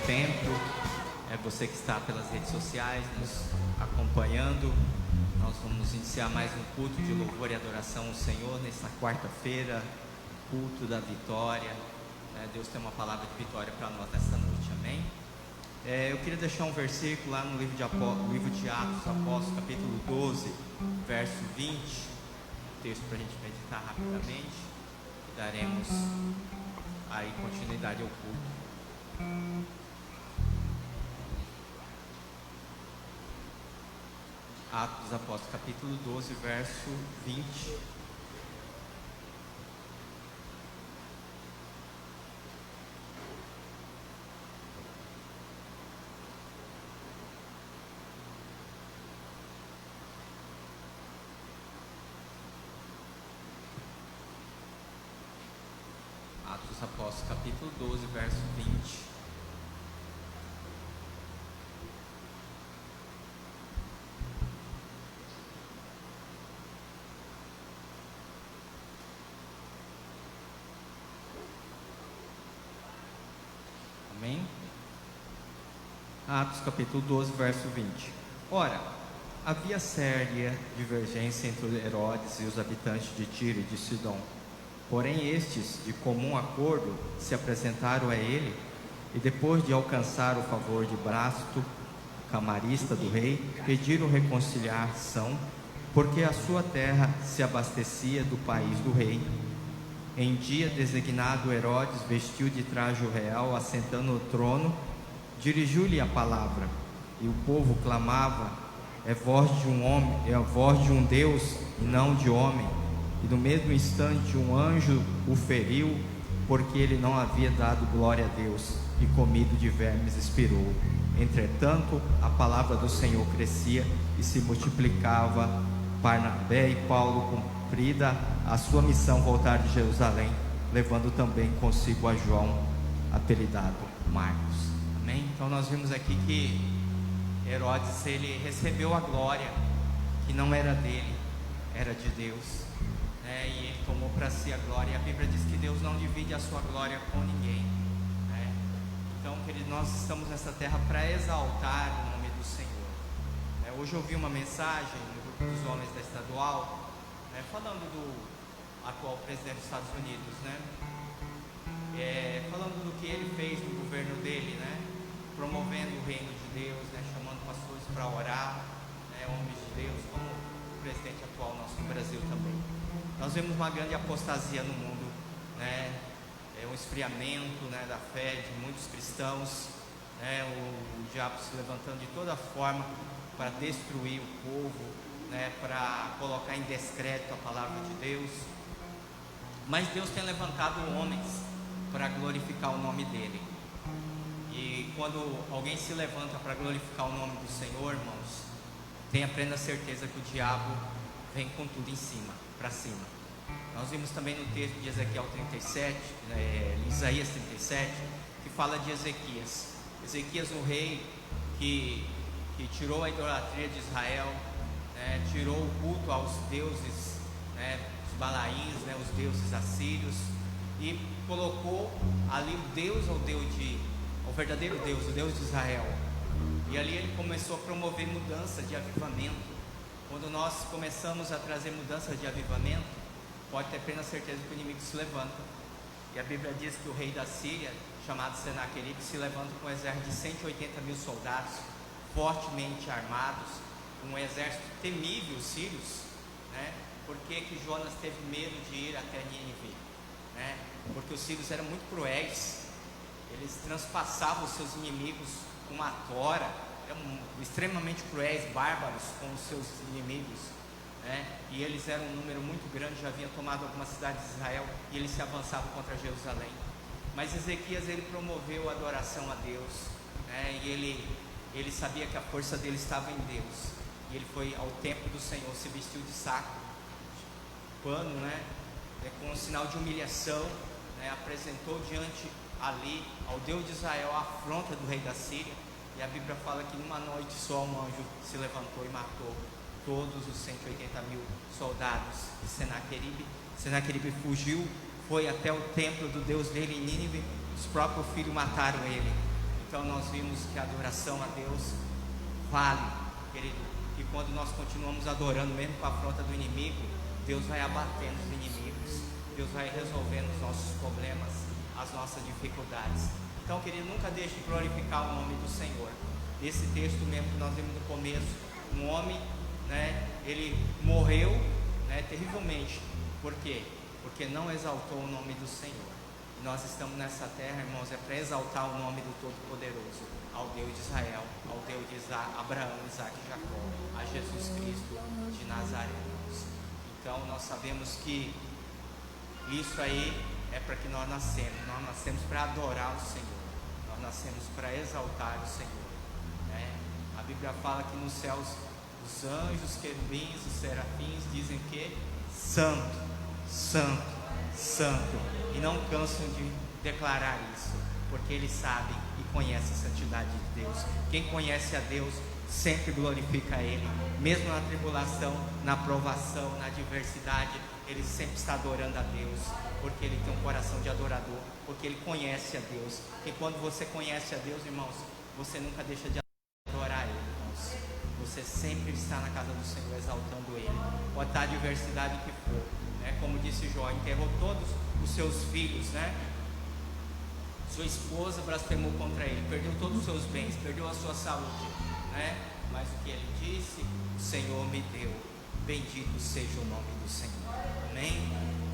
templo, você que está pelas redes sociais nos acompanhando. Nós vamos iniciar mais um culto de louvor e adoração ao Senhor nesta quarta-feira, culto da vitória. Deus tem uma palavra de vitória para nós nesta noite, amém? Eu queria deixar um versículo lá no livro de Atos Apóstolos, capítulo 12, verso 20, texto para a gente meditar rapidamente, e daremos aí continuidade ao culto. Atos dos Apóstolos, capítulo 12, verso 20. Atos dos Apóstolos, capítulo 12, verso 20. Amém? Atos capítulo 12, verso 20. Ora, havia séria divergência entre Herodes e os habitantes de Tiro e de Sidom. Porém estes, de comum acordo, se apresentaram a ele, e depois de alcançar o favor de Blasto, camarista do rei, pediram reconciliação, porque a sua terra se abastecia do país do rei. Em dia designado, Herodes vestiu de traje real, assentando no trono, dirigiu-lhe a palavra, e o povo clamava: é voz de um homem, é a voz de um Deus e não de homem. E no mesmo instante um anjo o feriu, porque ele não havia dado glória a Deus, e comido de vermes expirou. Entretanto, a palavra do Senhor crescia e se multiplicava. Barnabé e Paulo, cumprida a sua missão, voltaram de Jerusalém, levando também consigo a João, apelidado Marcos. Amém? Então nós vimos aqui que Herodes, ele recebeu a glória que não era dele, era de Deus, e ele tomou para si a glória. E a Bíblia diz que Deus não divide a sua glória com ninguém, Então, querido, nós estamos nessa terra para exaltar o nome do Senhor. Hoje eu ouvi uma mensagem no grupo dos homens da estadual, falando do atual presidente dos Estados Unidos, falando do que ele fez no governo dele, promovendo o reino de Deus, chamando pastores para orar, homens de Deus, como o presidente atual nosso no Brasil também. Nós vemos uma grande apostasia no mundo, um esfriamento, da fé de muitos cristãos, o diabo se levantando de toda forma para destruir o povo, para colocar em descrédito a palavra de Deus. Mas Deus tem levantado homens para glorificar o nome dele. E quando alguém se levanta para glorificar o nome do Senhor, irmãos, tenha plena certeza que o diabo vem com tudo em cima, para cima. Nós vimos também no texto de Ezequiel 37, Isaías 37, que fala de Ezequias. Ezequias, um rei que tirou a idolatria de Israel, tirou o culto aos deuses, os balaíns, os deuses assírios, e colocou ali o verdadeiro Deus, o Deus de Israel. E ali ele começou a promover mudança de avivamento. Quando nós começamos a trazer mudança de avivamento, pode ter plena certeza que o inimigo se levanta. E a Bíblia diz que o rei da Síria, chamado Senaqueribe, se levanta com um exército de 180 mil soldados, fortemente armados, um exército temível, os sírios. Por que Jonas teve medo de ir até Nínive? Porque os sírios eram muito cruéis, eles transpassavam os seus inimigos com uma tora, eram extremamente cruéis, bárbaros com os seus inimigos, e eles eram um número muito grande, já haviam tomado algumas cidades de Israel, e eles se avançavam contra Jerusalém. Mas Ezequias, ele promoveu a adoração a Deus, e ele sabia que a força dele estava em Deus, e ele foi ao templo do Senhor, se vestiu de saco, de pano, com um sinal de humilhação, apresentou diante ali ao Deus de Israel a afronta do rei da Síria. E a Bíblia fala que numa noite só um anjo se levantou e matou todos os 180 mil soldados de Senaqueribe. Senaqueribe fugiu, foi até o templo do Deus dele em Nínive. Os próprios filhos mataram ele. Então nós vimos que a adoração a Deus vale, querido. E quando nós continuamos adorando, mesmo com a afronta do inimigo, Deus vai abatendo os inimigos, Deus vai resolvendo os nossos problemas, as nossas dificuldades. Então, querido, nunca deixe de glorificar o nome do Senhor. Esse texto mesmo que nós vimos no começo, um homem, né, ele morreu, né, terrivelmente. Por quê? Porque não exaltou o nome do Senhor. E nós estamos nessa terra, irmãos, é para exaltar o nome do Todo-Poderoso, ao Deus de Israel, ao Deus de Abraão, Isaac e Jacó, a Jesus Cristo de Nazaré, irmãos. Então nós sabemos que isso aí é para que nós nascemos para adorar o Senhor, nós nascemos para exaltar o Senhor, né? A Bíblia fala que nos céus os anjos, os querubins, os serafins dizem que santo, santo, santo, e não cansam de declarar isso, porque eles sabem e conhecem a santidade de Deus. Quem conhece a Deus sempre glorifica a Ele, mesmo na tribulação, na provação, na adversidade, ele sempre está adorando a Deus, porque ele tem um coração de adorador, porque ele conhece a Deus. E quando você conhece a Deus, irmãos, você nunca deixa de adorar Ele, irmãos. Você sempre está na casa do Senhor exaltando Ele, pode estar a adversidade que for, né? Como disse Jó, enterrou todos os seus filhos, né? Sua esposa blasfemou contra ele, perdeu todos os seus bens, perdeu a sua saúde, né? Mas o que ele disse, o Senhor me deu, bendito seja o nome do Senhor. Amém?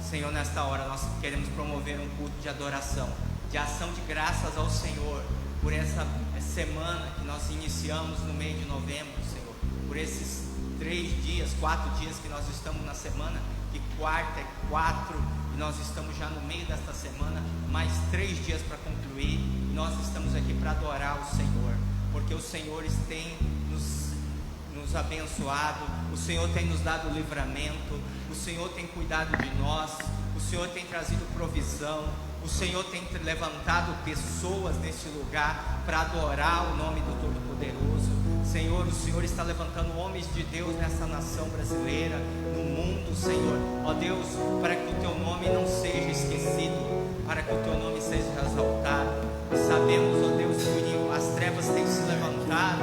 Senhor, nesta hora nós queremos promover um culto de adoração, de ação de graças ao Senhor, por essa semana que nós iniciamos no mês de novembro, Senhor, por esses 4 dias que nós estamos na semana, de quarta é 4, e nós estamos já no meio desta semana, mais 3 dias para concluir. Nós estamos aqui para adorar o Senhor, porque o Senhor tem nos abençoado, o Senhor tem nos dado livramento, o Senhor tem cuidado de nós, o Senhor tem trazido provisão, o Senhor tem levantado pessoas nesse lugar para adorar o nome do Todo-Poderoso. Senhor, o Senhor está levantando homens de Deus nessa nação brasileira, no mundo, Senhor. Ó Deus, para que o Teu nome não seja esquecido, para que o Teu nome seja exaltado. E sabemos, ó Deus, que as trevas têm se levantado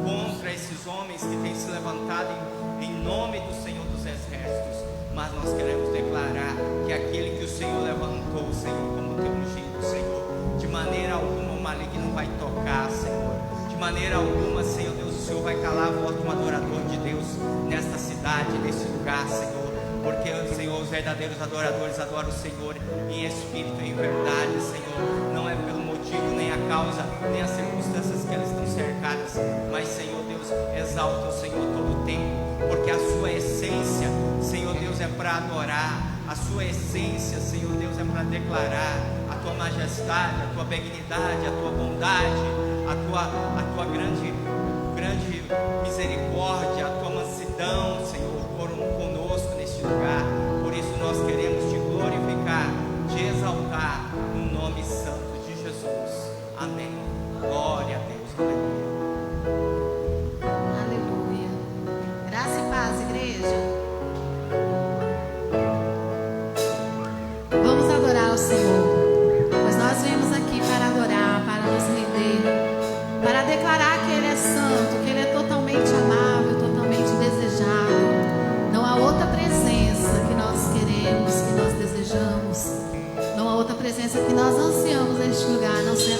contra esses homens que têm se levantado em nome do Senhor dos Exércitos. Mas nós queremos declarar que aquele que o Senhor levantou, Senhor, como Teu ungido, Senhor, de maneira alguma o maligno vai tocar, Senhor. De maneira alguma, Senhor Deus, o Senhor vai calar a voz de um adorador de Deus nesta cidade, nesse lugar, Senhor. Porque, Senhor, os verdadeiros adoradores adoram o Senhor em espírito e em verdade, Senhor. Não é pelo motivo, nem a causa, nem as circunstâncias que elas estão cercadas, mas, Senhor Deus, exalta o Senhor todo o tempo, porque a sua essência, Senhor Deus, é para adorar. A sua essência, Senhor Deus, é para declarar a Tua majestade, a Tua benignidade, a Tua bondade, a tua grande misericórdia, a Tua mansidão, Senhor, conosco neste lugar. Por isso nós queremos Te glorificar, Te exaltar no nome santo de Jesus. Amém. Glória a Deus. Aleluia. Graça e paz, igreja. Vamos adorar o Senhor, pois nós viemos aqui para adorar, para nos render, para declarar que Ele é santo, que Ele é totalmente amável, totalmente desejado. Não há outra presença que nós queremos, que nós desejamos, não há outra presença que nós ansiamos neste lugar, não ser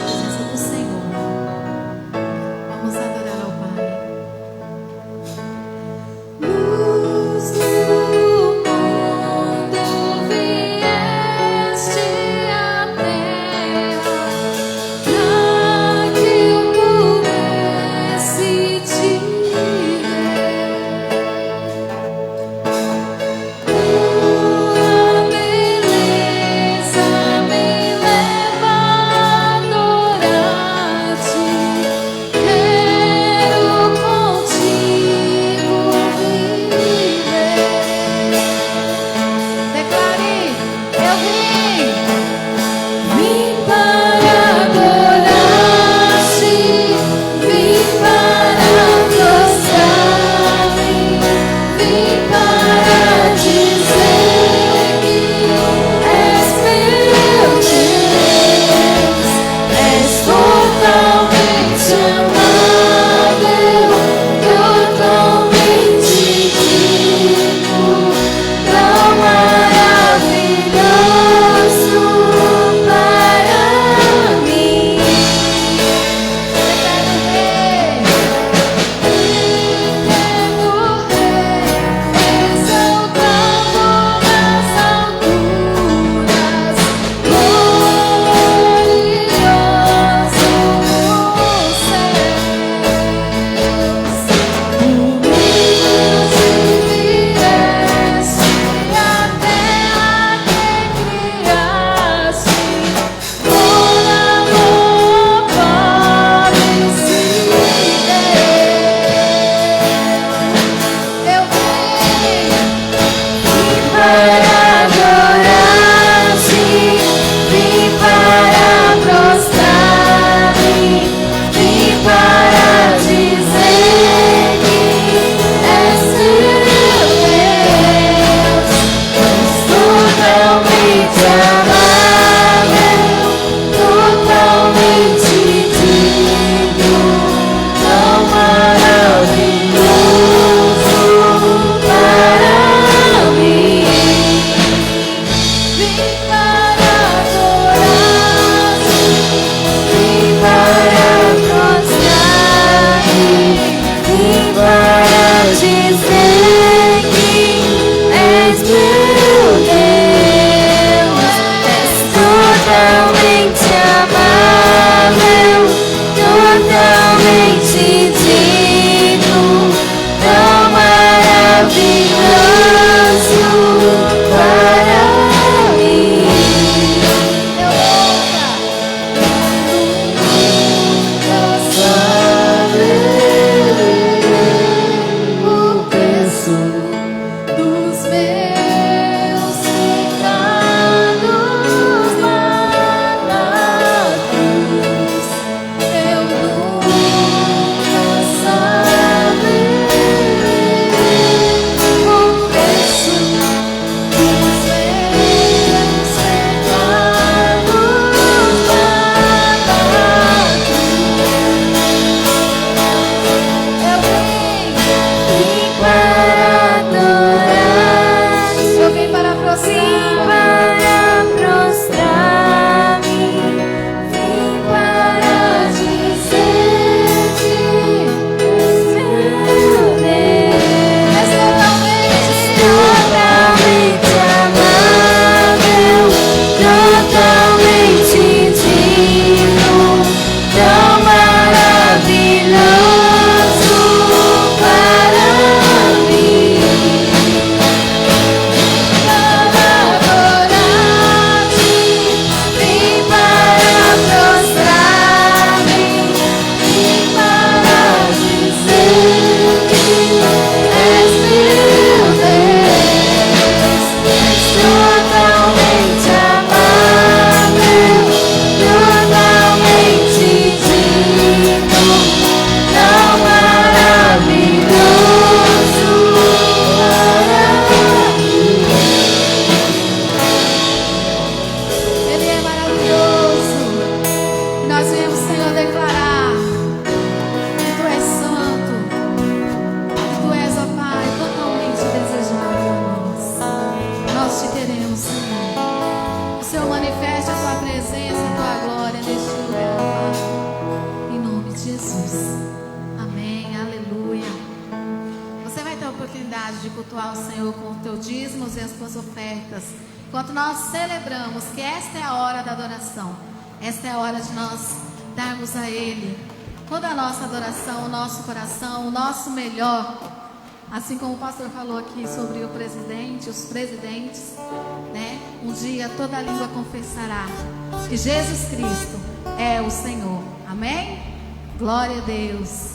cultuar o Senhor com os teus dízimos e as tuas ofertas. Enquanto nós celebramos que esta é a hora da adoração, esta é a hora de nós darmos a Ele toda a nossa adoração, o nosso coração, o nosso melhor. Assim como o pastor falou aqui sobre o presidente, os presidentes, né? Um dia toda língua confessará que Jesus Cristo é o Senhor. Amém? Glória a Deus.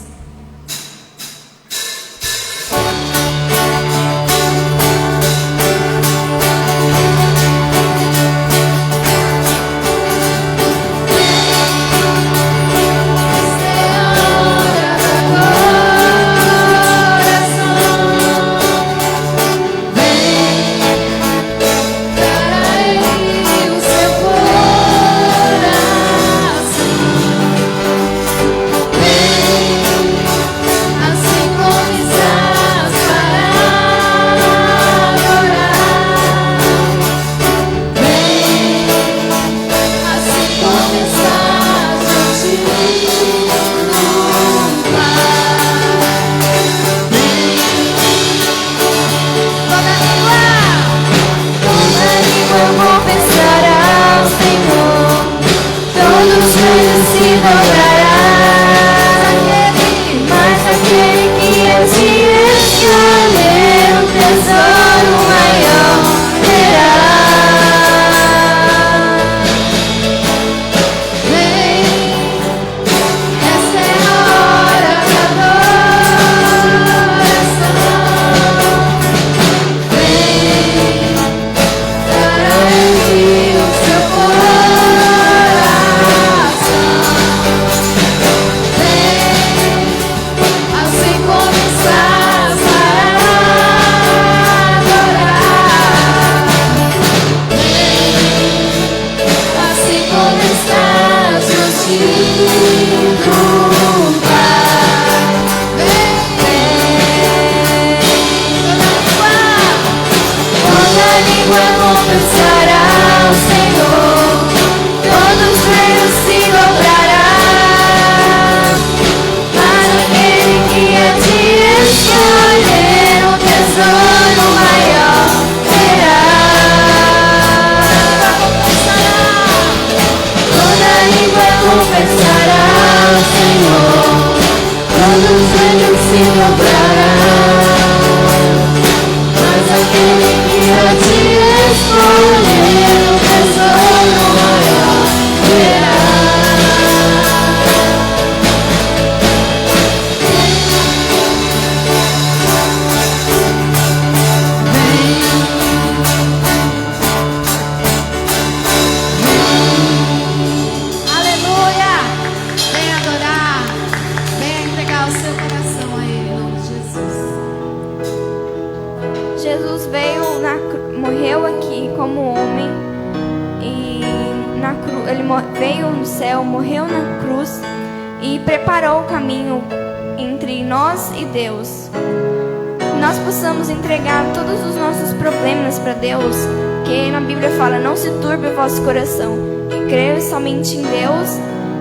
Coração, que creio somente em Deus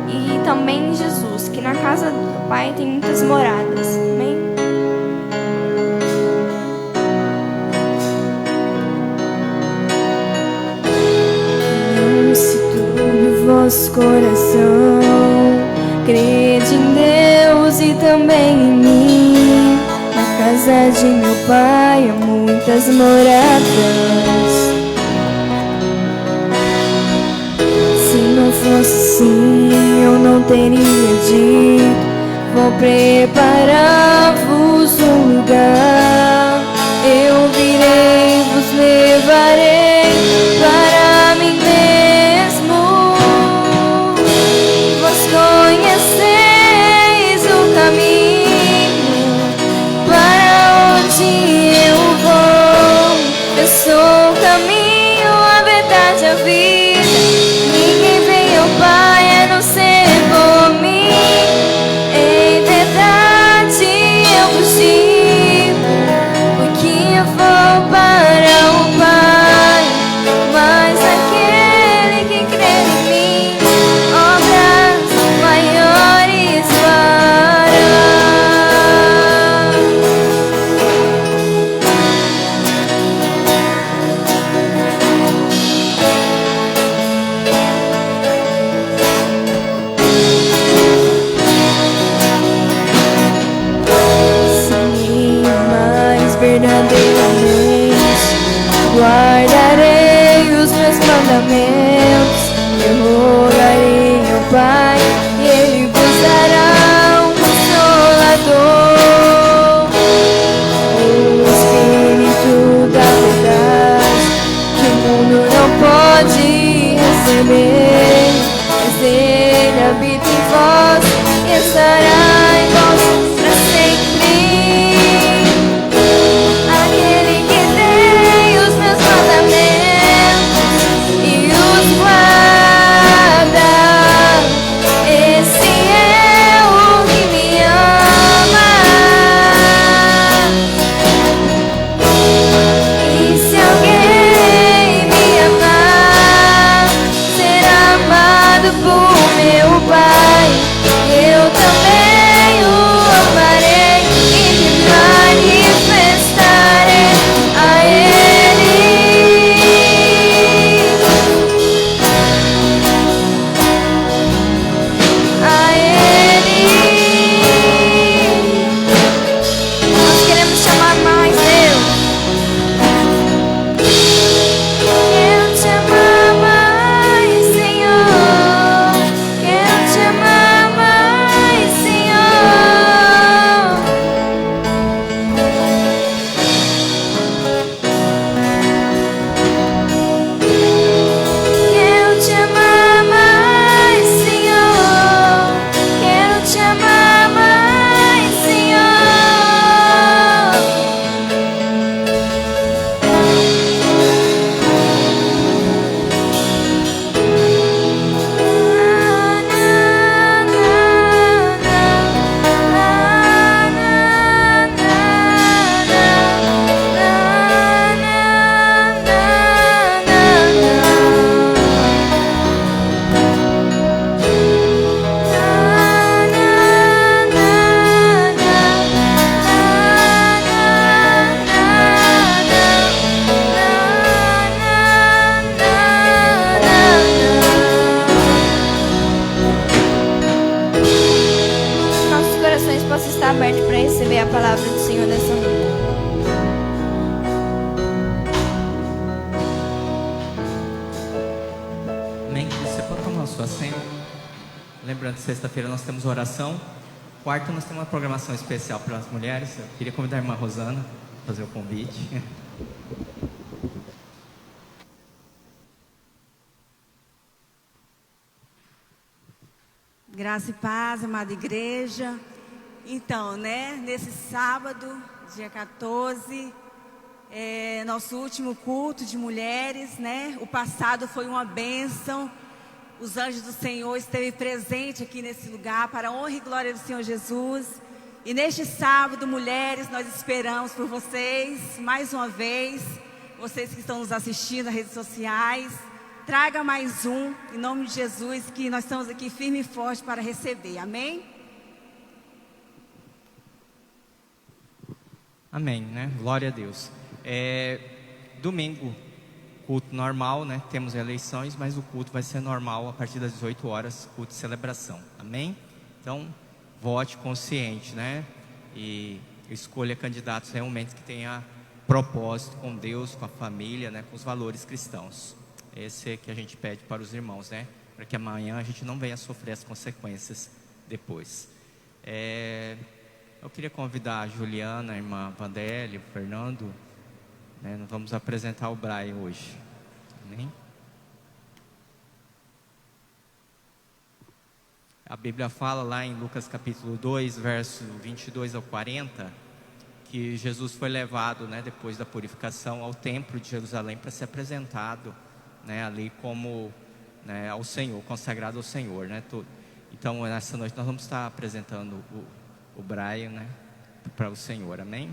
e também em Jesus, que na casa do Pai tem muitas moradas. Amém? Não se turbe o vosso coração, crede em Deus e também em mim. Na casa de meu Pai há muitas moradas. Se fosse assim, eu não teria dito: vou preparar-vos um lugar. Eu virei, vos levarei para mim mesmo. Vós conheceis o caminho para onde eu vou. Eu sou o caminho, a verdade, a vida. Pai, a não ser por mim, em verdade eu vos digo, porque eu vou para o Pai, mas aquele que crê em mim, obras maiores fará. estará em nós para sempre. Aquele que tem os meus mandamentos e os guarda, esse é o que me ama. E se alguém me amar, será amado por meu Pai. Eu também o amarei e me manifestarei a Ele. A Ele. Nós queremos chamar mais Deus. Quero te amar mais, Senhor. Quero te amar mais, Senhor. Quero te amar mais, Senhor. Quero te amar mais, Senhor. Nossos corações possam estar abertos para receber a palavra do Senhor nessa noite. Amém? Você pode tomar o seu assento. Lembrando que sexta-feira nós temos oração. Quarta nós temos uma programação especial para as mulheres. Eu queria convidar a irmã Rosana a fazer o convite. Graça e paz, amada igreja. Então, nesse sábado, dia 14, nosso último culto de mulheres, O passado foi uma bênção. Os anjos do Senhor esteve presente aqui nesse lugar para a honra e glória do Senhor Jesus. E neste sábado, mulheres, nós esperamos por vocês, mais uma vez, vocês que estão nos assistindo nas redes sociais. Traga mais um, em nome de Jesus, que nós estamos aqui firme e forte para receber. Amém? Amém, né? Glória a Deus. Domingo, culto normal, Temos eleições, mas o culto vai ser normal a partir das 18 horas, culto de celebração. Amém? Então, vote consciente, E escolha candidatos realmente que tenha propósito com Deus, com a família, com os valores cristãos. Esse é que a gente pede para os irmãos, Para que amanhã a gente não venha sofrer as consequências depois. Eu queria convidar a Juliana, a irmã Vandelli, o Fernando, Nós vamos apresentar o Brian hoje. Amém? A Bíblia fala lá em Lucas capítulo 2, verso 22 ao 40, que Jesus foi levado, depois da purificação, ao templo de Jerusalém para ser apresentado, ali como, ao Senhor, consagrado ao Senhor, Então, nessa noite nós vamos estar apresentando o Brian, para o Senhor. Amém?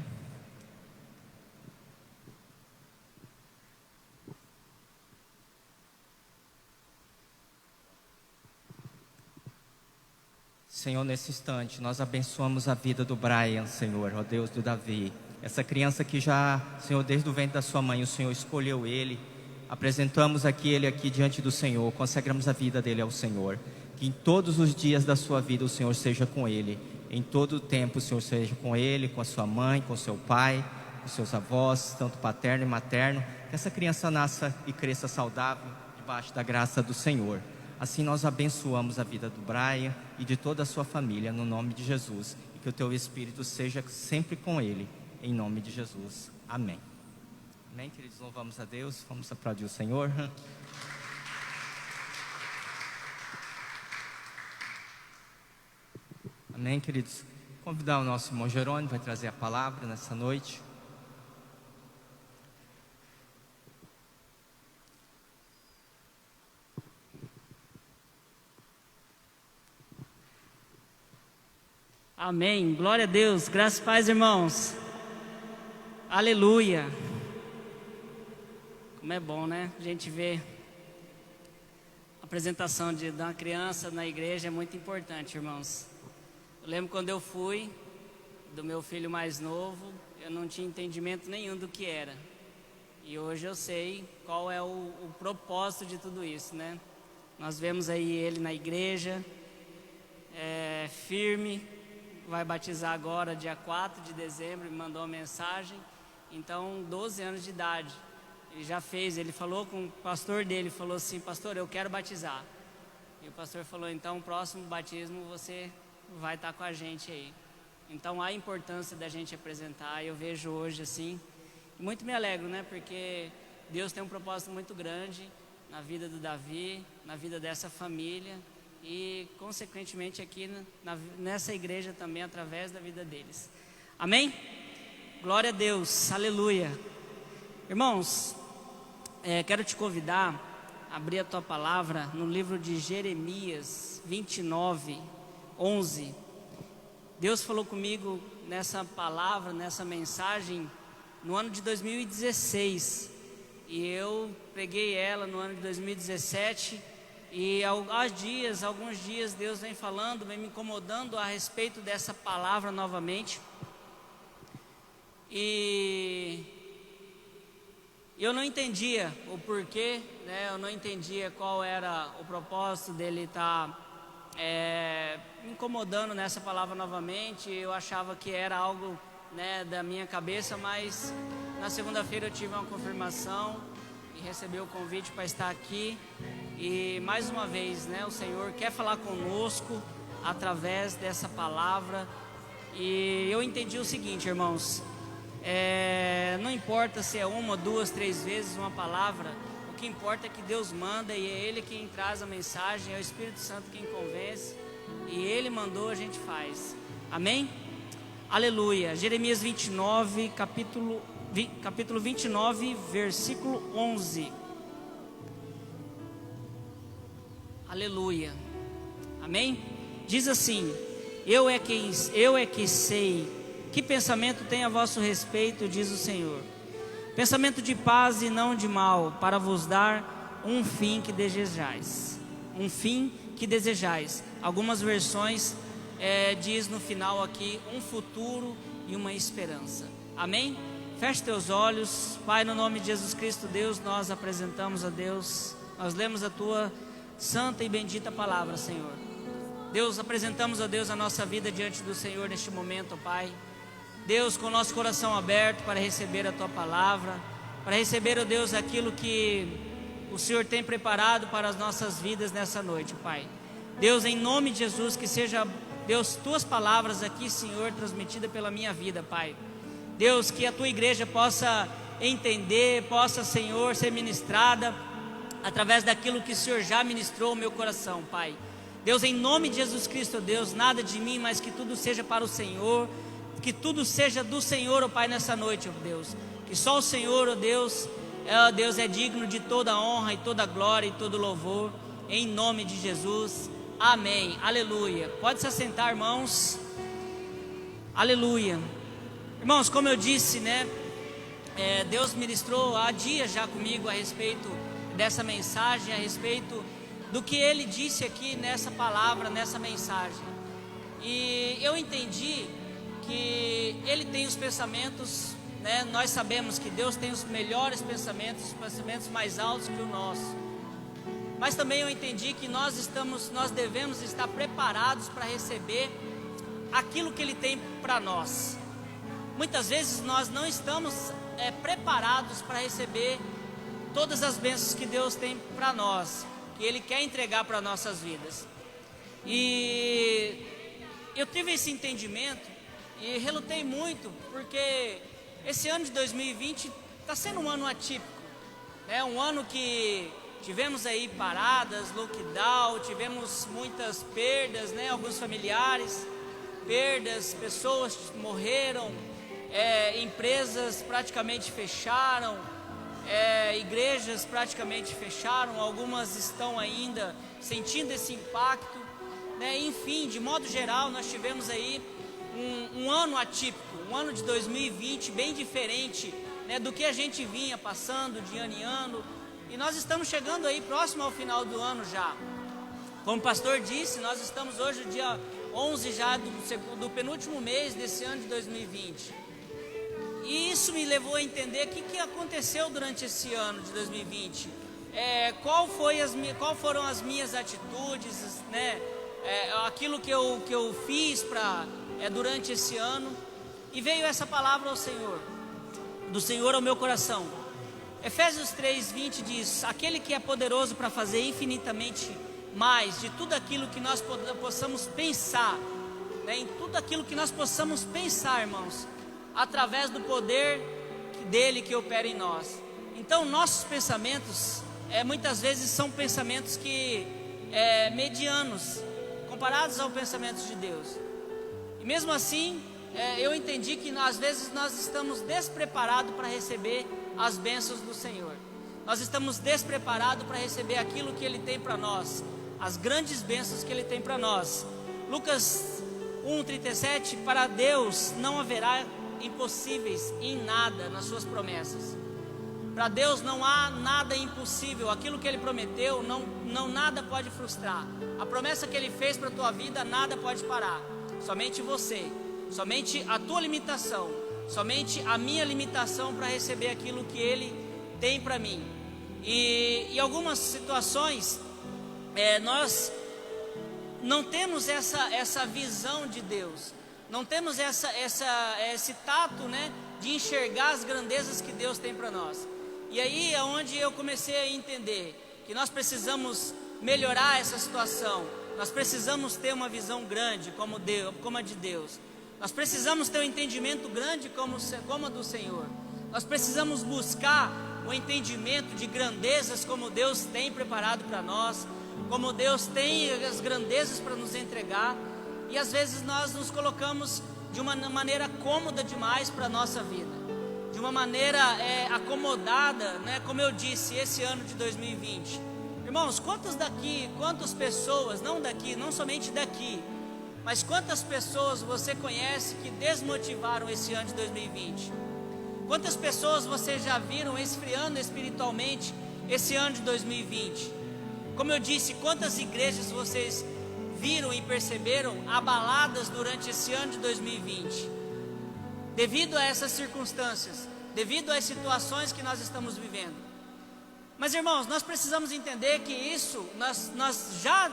Senhor, nesse instante, nós abençoamos a vida do Brian, Senhor, ó Deus do Davi. Essa criança que já, Senhor, desde o ventre da sua mãe, o Senhor escolheu ele. Apresentamos ele aqui diante do Senhor, consagramos a vida dele ao Senhor. Que em todos os dias da sua vida o Senhor seja com ele. Em todo o tempo o Senhor seja com ele, com a sua mãe, com seu pai, com seus avós, tanto paterno e materno. Que essa criança nasça e cresça saudável, debaixo da graça do Senhor. Assim nós abençoamos a vida do Brian e de toda a sua família, no nome de Jesus. E que o teu Espírito seja sempre com ele, em nome de Jesus. Amém. Amém, queridos? Louvamos a Deus. Vamos aplaudir o Senhor. Amém, queridos? Convidar o nosso irmão Jerônimo, vai trazer a palavra nessa noite. Amém, glória a Deus, graças e paz, irmãos. Aleluia. Como é bom, né? A gente vê a apresentação de uma criança na igreja, é muito importante, irmãos. Eu lembro quando eu fui do meu filho mais novo, eu não tinha entendimento nenhum do que era. E hoje eu sei qual é o propósito de tudo isso, né? Nós vemos aí ele na igreja, firme, vai batizar agora dia 4 de dezembro, me mandou uma mensagem. Então, 12 anos de idade, ele já fez, ele falou com o pastor dele, falou assim: pastor, eu quero batizar. E o pastor falou: então, o próximo batismo você vai estar com a gente aí. Então, a importância da gente apresentar, eu vejo hoje assim, muito me alegro, né? Porque Deus tem um propósito muito grande na vida do Davi, na vida dessa família e, consequentemente, aqui nessa igreja também, através da vida deles. Amém? Glória a Deus, aleluia. Irmãos, quero te convidar a abrir a tua palavra no livro de Jeremias 29, 11. Deus falou comigo nessa palavra, nessa mensagem, no ano de 2016. E eu peguei ela no ano de 2017. E alguns dias Deus vem falando, vem me incomodando a respeito dessa palavra novamente. E eu não entendia o porquê, né? Eu não entendia qual era o propósito dele estar me incomodando nessa palavra novamente. Eu achava que era algo, né, da minha cabeça, mas na segunda-feira eu tive uma confirmação e recebi o convite para estar aqui. E mais uma vez, né, o Senhor quer falar conosco através dessa palavra. E eu entendi o seguinte, irmãos, não importa se é uma, duas, três vezes uma palavra, o que importa é que Deus manda e é Ele quem traz a mensagem, é o Espírito Santo quem convence, e Ele mandou, a gente faz. Amém? Aleluia. Jeremias 29, capítulo 29, versículo 11. Aleluia. Amém? Diz assim: eu é que sei que pensamento tem a vosso respeito, diz o Senhor. Pensamento de paz e não de mal, para vos dar um fim que desejais. Um fim que desejais. Algumas versões diz no final aqui um futuro e uma esperança. Amém? Feche teus olhos. Pai, no nome de Jesus Cristo, Deus, nós apresentamos a Deus, nós lemos a tua santa e bendita palavra, Senhor. Deus, apresentamos a Deus a nossa vida diante do Senhor neste momento, Pai. Deus, com o nosso coração aberto para receber a tua palavra, para receber, ó Deus, aquilo que o Senhor tem preparado para as nossas vidas nessa noite, Pai. Deus, em nome de Jesus, que seja, Deus, tuas palavras aqui, Senhor, transmitida pela minha vida, Pai. Deus, que a tua igreja possa entender, possa, Senhor, ser ministrada através daquilo que o Senhor já ministrou ao meu coração, Pai. Deus, em nome de Jesus Cristo, Deus, nada de mim, mas que tudo seja para o Senhor, que tudo seja do Senhor, ó Pai, nessa noite, ó Deus. Que só o Senhor, ó Deus, é digno de toda honra e toda glória e todo louvor, em nome de Jesus. Amém. Aleluia. Pode se assentar, irmãos. Aleluia. Irmãos, como eu disse, né, Deus ministrou há dias já comigo a respeito dessa mensagem, a respeito do que Ele disse aqui nessa palavra, nessa mensagem. E eu entendi que Ele tem os pensamentos, né, nós sabemos que Deus tem os melhores pensamentos, os pensamentos mais altos que o nosso. Mas também eu entendi que nós devemos estar preparados para receber aquilo que Ele tem para nós. Muitas vezes nós não estamos preparados para receber todas as bênçãos que Deus tem para nós, que Ele quer entregar para nossas vidas. E eu tive esse entendimento e relutei muito, porque esse ano de 2020 está sendo um ano atípico, né? Um ano que tivemos aí paradas, lockdown, tivemos muitas perdas, né? Alguns familiares. perdas, pessoas morreram, empresas praticamente fecharam, igrejas praticamente fecharam, algumas estão ainda sentindo esse impacto, né? Enfim, de modo geral, nós tivemos aí um ano atípico, um ano de 2020 bem diferente, né, do que a gente vinha passando de ano em ano, e nós estamos chegando aí próximo ao final do ano já. Como o pastor disse, nós estamos hoje dia 11 já do penúltimo mês desse ano de 2020. E isso me levou a entender o que aconteceu durante esse ano de 2020. Qual foram as minhas atitudes, né? Aquilo que eu fiz durante esse ano. E veio essa palavra ao Senhor, do Senhor ao meu coração. Efésios 3:20 diz: aquele que é poderoso para fazer infinitamente mais de tudo aquilo que nós possamos pensar, né? Em tudo aquilo que nós possamos pensar, irmãos, através do poder dele que opera em nós. Então nossos pensamentos muitas vezes são pensamentos que medianos comparados aos pensamentos de Deus. E mesmo assim eu entendi que às vezes nós estamos despreparados para receber as bênçãos do Senhor. Nós estamos despreparados para receber aquilo que Ele tem para nós, as grandes bênçãos que Ele tem para nós. Lucas 1:37, para Deus não haverá impossíveis em nada nas suas promessas. Para Deus não há nada impossível. Aquilo que Ele prometeu, não nada pode frustrar. A promessa que Ele fez para a tua vida, nada pode parar. Somente você, somente a tua limitação, somente a minha limitação para receber aquilo que Ele tem para mim. E em algumas situações nós não temos essa visão de Deus, não temos esse tato, né, de enxergar as grandezas que Deus tem para nós. E aí é onde eu comecei a entender que nós precisamos melhorar essa situação. Nós precisamos ter uma visão grande como a de Deus. Nós precisamos ter um entendimento grande como a do Senhor. Nós precisamos buscar o entendimento de grandezas como Deus tem preparado para nós, como Deus tem as grandezas para nos entregar. E às vezes nós nos colocamos de uma maneira cômoda demais para a nossa vida, de uma maneira acomodada, né? Como eu disse, esse ano de 2020, irmãos, quantas pessoas, não somente daqui, mas quantas pessoas você conhece que desmotivaram esse ano de 2020? Quantas pessoas vocês já viram esfriando espiritualmente esse ano de 2020? Como eu disse, quantas igrejas vocês viram e perceberam abaladas durante esse ano de 2020? Devido a essas circunstâncias, devido às situações que nós estamos vivendo. Mas irmãos, nós precisamos entender que isso, nós já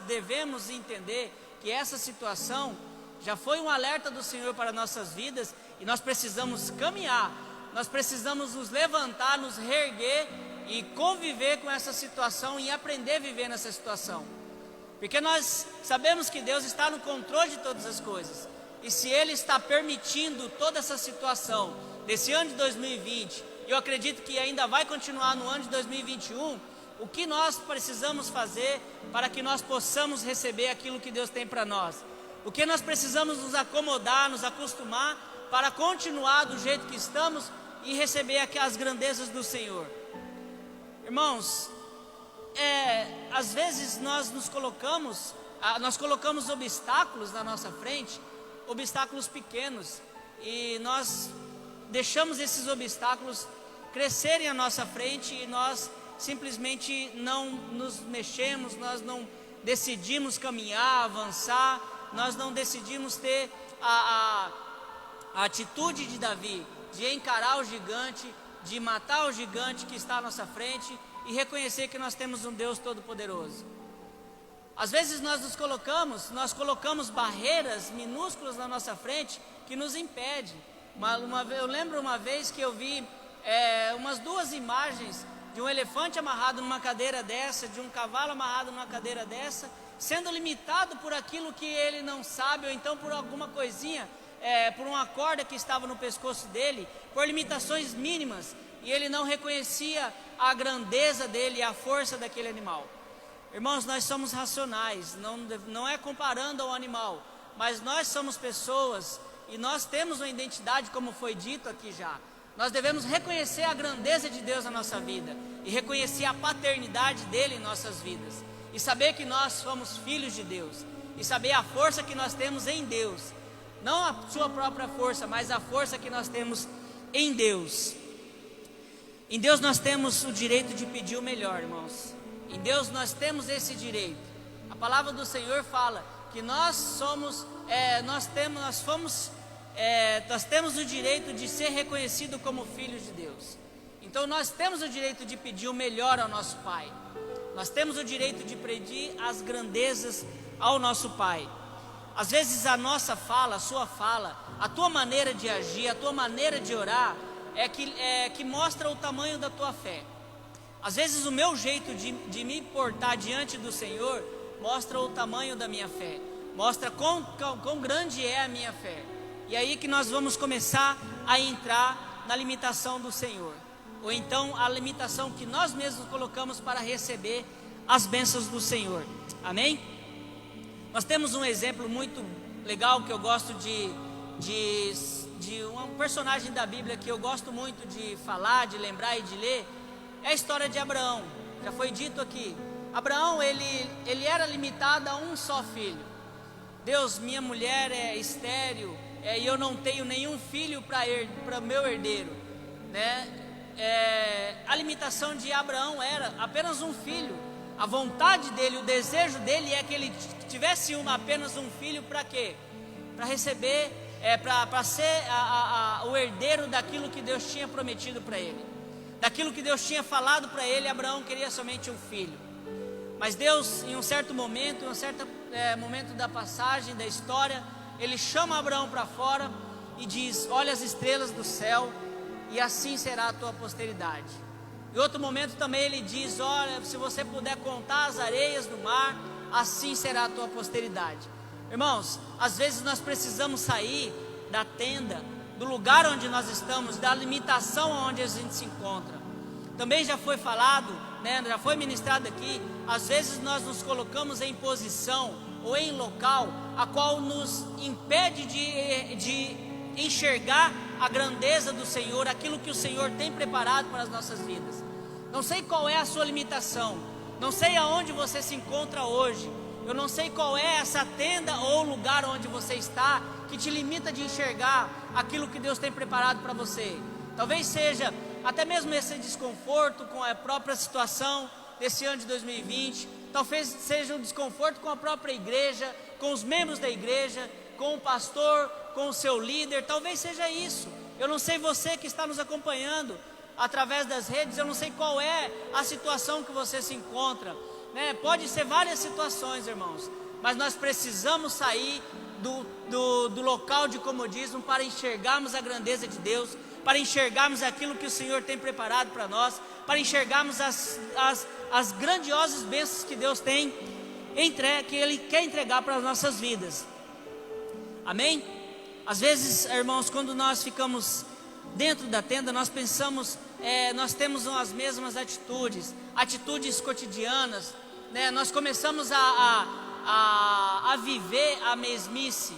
devemos entender que essa situação já foi um alerta do Senhor para nossas vidas, e nós precisamos caminhar, nós precisamos nos levantar, nos reerguer e conviver com essa situação e aprender a viver nessa situação. Porque nós sabemos que Deus está no controle de todas as coisas, e se Ele está permitindo toda essa situação desse ano de 2020, eu acredito que ainda vai continuar no ano de 2021, o que nós precisamos fazer para que nós possamos receber aquilo que Deus tem para nós? O que nós precisamos nos acomodar, nos acostumar para continuar do jeito que estamos e receber as grandezas do Senhor? Irmãos, às vezes nós colocamos obstáculos na nossa frente, obstáculos pequenos, e nós deixamos esses obstáculos crescerem à nossa frente e nós simplesmente não nos mexemos, nós não decidimos caminhar, avançar, nós não decidimos ter a atitude de Davi, de encarar o gigante, de matar o gigante que está à nossa frente e reconhecer que nós temos um Deus todo-poderoso. Às vezes nós colocamos barreiras minúsculas na nossa frente que nos impedem. Eu lembro uma vez que eu vi umas duas imagens de um elefante amarrado numa cadeira dessa, de um cavalo amarrado numa cadeira dessa, sendo limitado por aquilo que ele não sabe, ou então por alguma coisinha, por uma corda que estava no pescoço dele, por limitações mínimas, e ele não reconhecia a grandeza dele e a força daquele animal. Irmãos, nós somos racionais, não é comparando ao animal, mas nós somos pessoas e nós temos uma identidade, como foi dito aqui já. Nós devemos reconhecer a grandeza de Deus na nossa vida e reconhecer a paternidade dele em nossas vidas e saber que nós somos filhos de Deus e saber a força que nós temos em Deus, não a sua própria força, mas a força que nós temos em Deus. Em Deus nós temos o direito de pedir o melhor, irmãos. Em Deus nós temos esse direito. A palavra do Senhor fala que nós temos o direito de ser reconhecido como filhos de Deus. Então nós temos o direito de pedir o melhor ao nosso Pai. Nós temos o direito de pedir as grandezas ao nosso Pai. Às vezes a nossa fala, a sua fala, a tua maneira de agir, a tua maneira de orar é que mostra o tamanho da tua fé. Às vezes o meu jeito de me portar diante do Senhor mostra o tamanho da minha fé, mostra quão grande é a minha fé. E aí que nós vamos começar a entrar na limitação do Senhor, ou então a limitação que nós mesmos colocamos para receber as bênçãos do Senhor. Amém? Nós temos um exemplo muito legal que eu gosto de um personagem da Bíblia que eu gosto muito de falar, de lembrar e de ler. É a história de Abraão. Já foi dito aqui. Abraão, ele era limitado a um só filho. Deus, minha mulher é estéril, e eu não tenho nenhum filho para meu herdeiro, né? A limitação de Abraão era apenas um filho. A vontade dele, o desejo dele é que ele tivesse apenas um filho. Para quê? Para receber, para ser o herdeiro daquilo que Deus tinha prometido para ele, daquilo que Deus tinha falado para ele. Abraão queria somente um filho. Mas Deus, em um certo momento, momento da passagem da história, ele chama Abraão para fora e diz: olha as estrelas do céu, e assim será a tua posteridade. Em outro momento também ele diz: olha, se você puder contar as areias do mar, assim será a tua posteridade. Irmãos, às vezes nós precisamos sair da tenda, do lugar onde nós estamos, da limitação onde a gente se encontra. Também já foi falado, né, já foi ministrado aqui, às vezes nós nos colocamos em posição ou em local a qual nos impede de enxergar a grandeza do Senhor, aquilo que o Senhor tem preparado para as nossas vidas. Não sei qual é a sua limitação, não sei aonde você se encontra hoje, eu não sei qual é essa tenda ou lugar onde você está que te limita de enxergar aquilo que Deus tem preparado para você. Talvez seja até mesmo esse desconforto com a própria situação desse ano de 2020, talvez seja um desconforto com a própria igreja, com os membros da igreja, com o pastor, com o seu líder. Talvez seja isso. Eu não sei, você que está nos acompanhando através das redes, eu não sei qual é a situação que você se encontra, né? Pode ser várias situações, irmãos, mas nós precisamos sair do local de comodismo para enxergarmos a grandeza de Deus, para enxergarmos aquilo que o Senhor tem preparado para nós, para enxergarmos as grandiosas bênçãos que Deus tem que Ele quer entregar para as nossas vidas. Amém? Às vezes, irmãos, quando nós ficamos dentro da tenda, nós pensamos, nós temos as mesmas atitudes cotidianas, né? Nós começamos a viver a mesmice,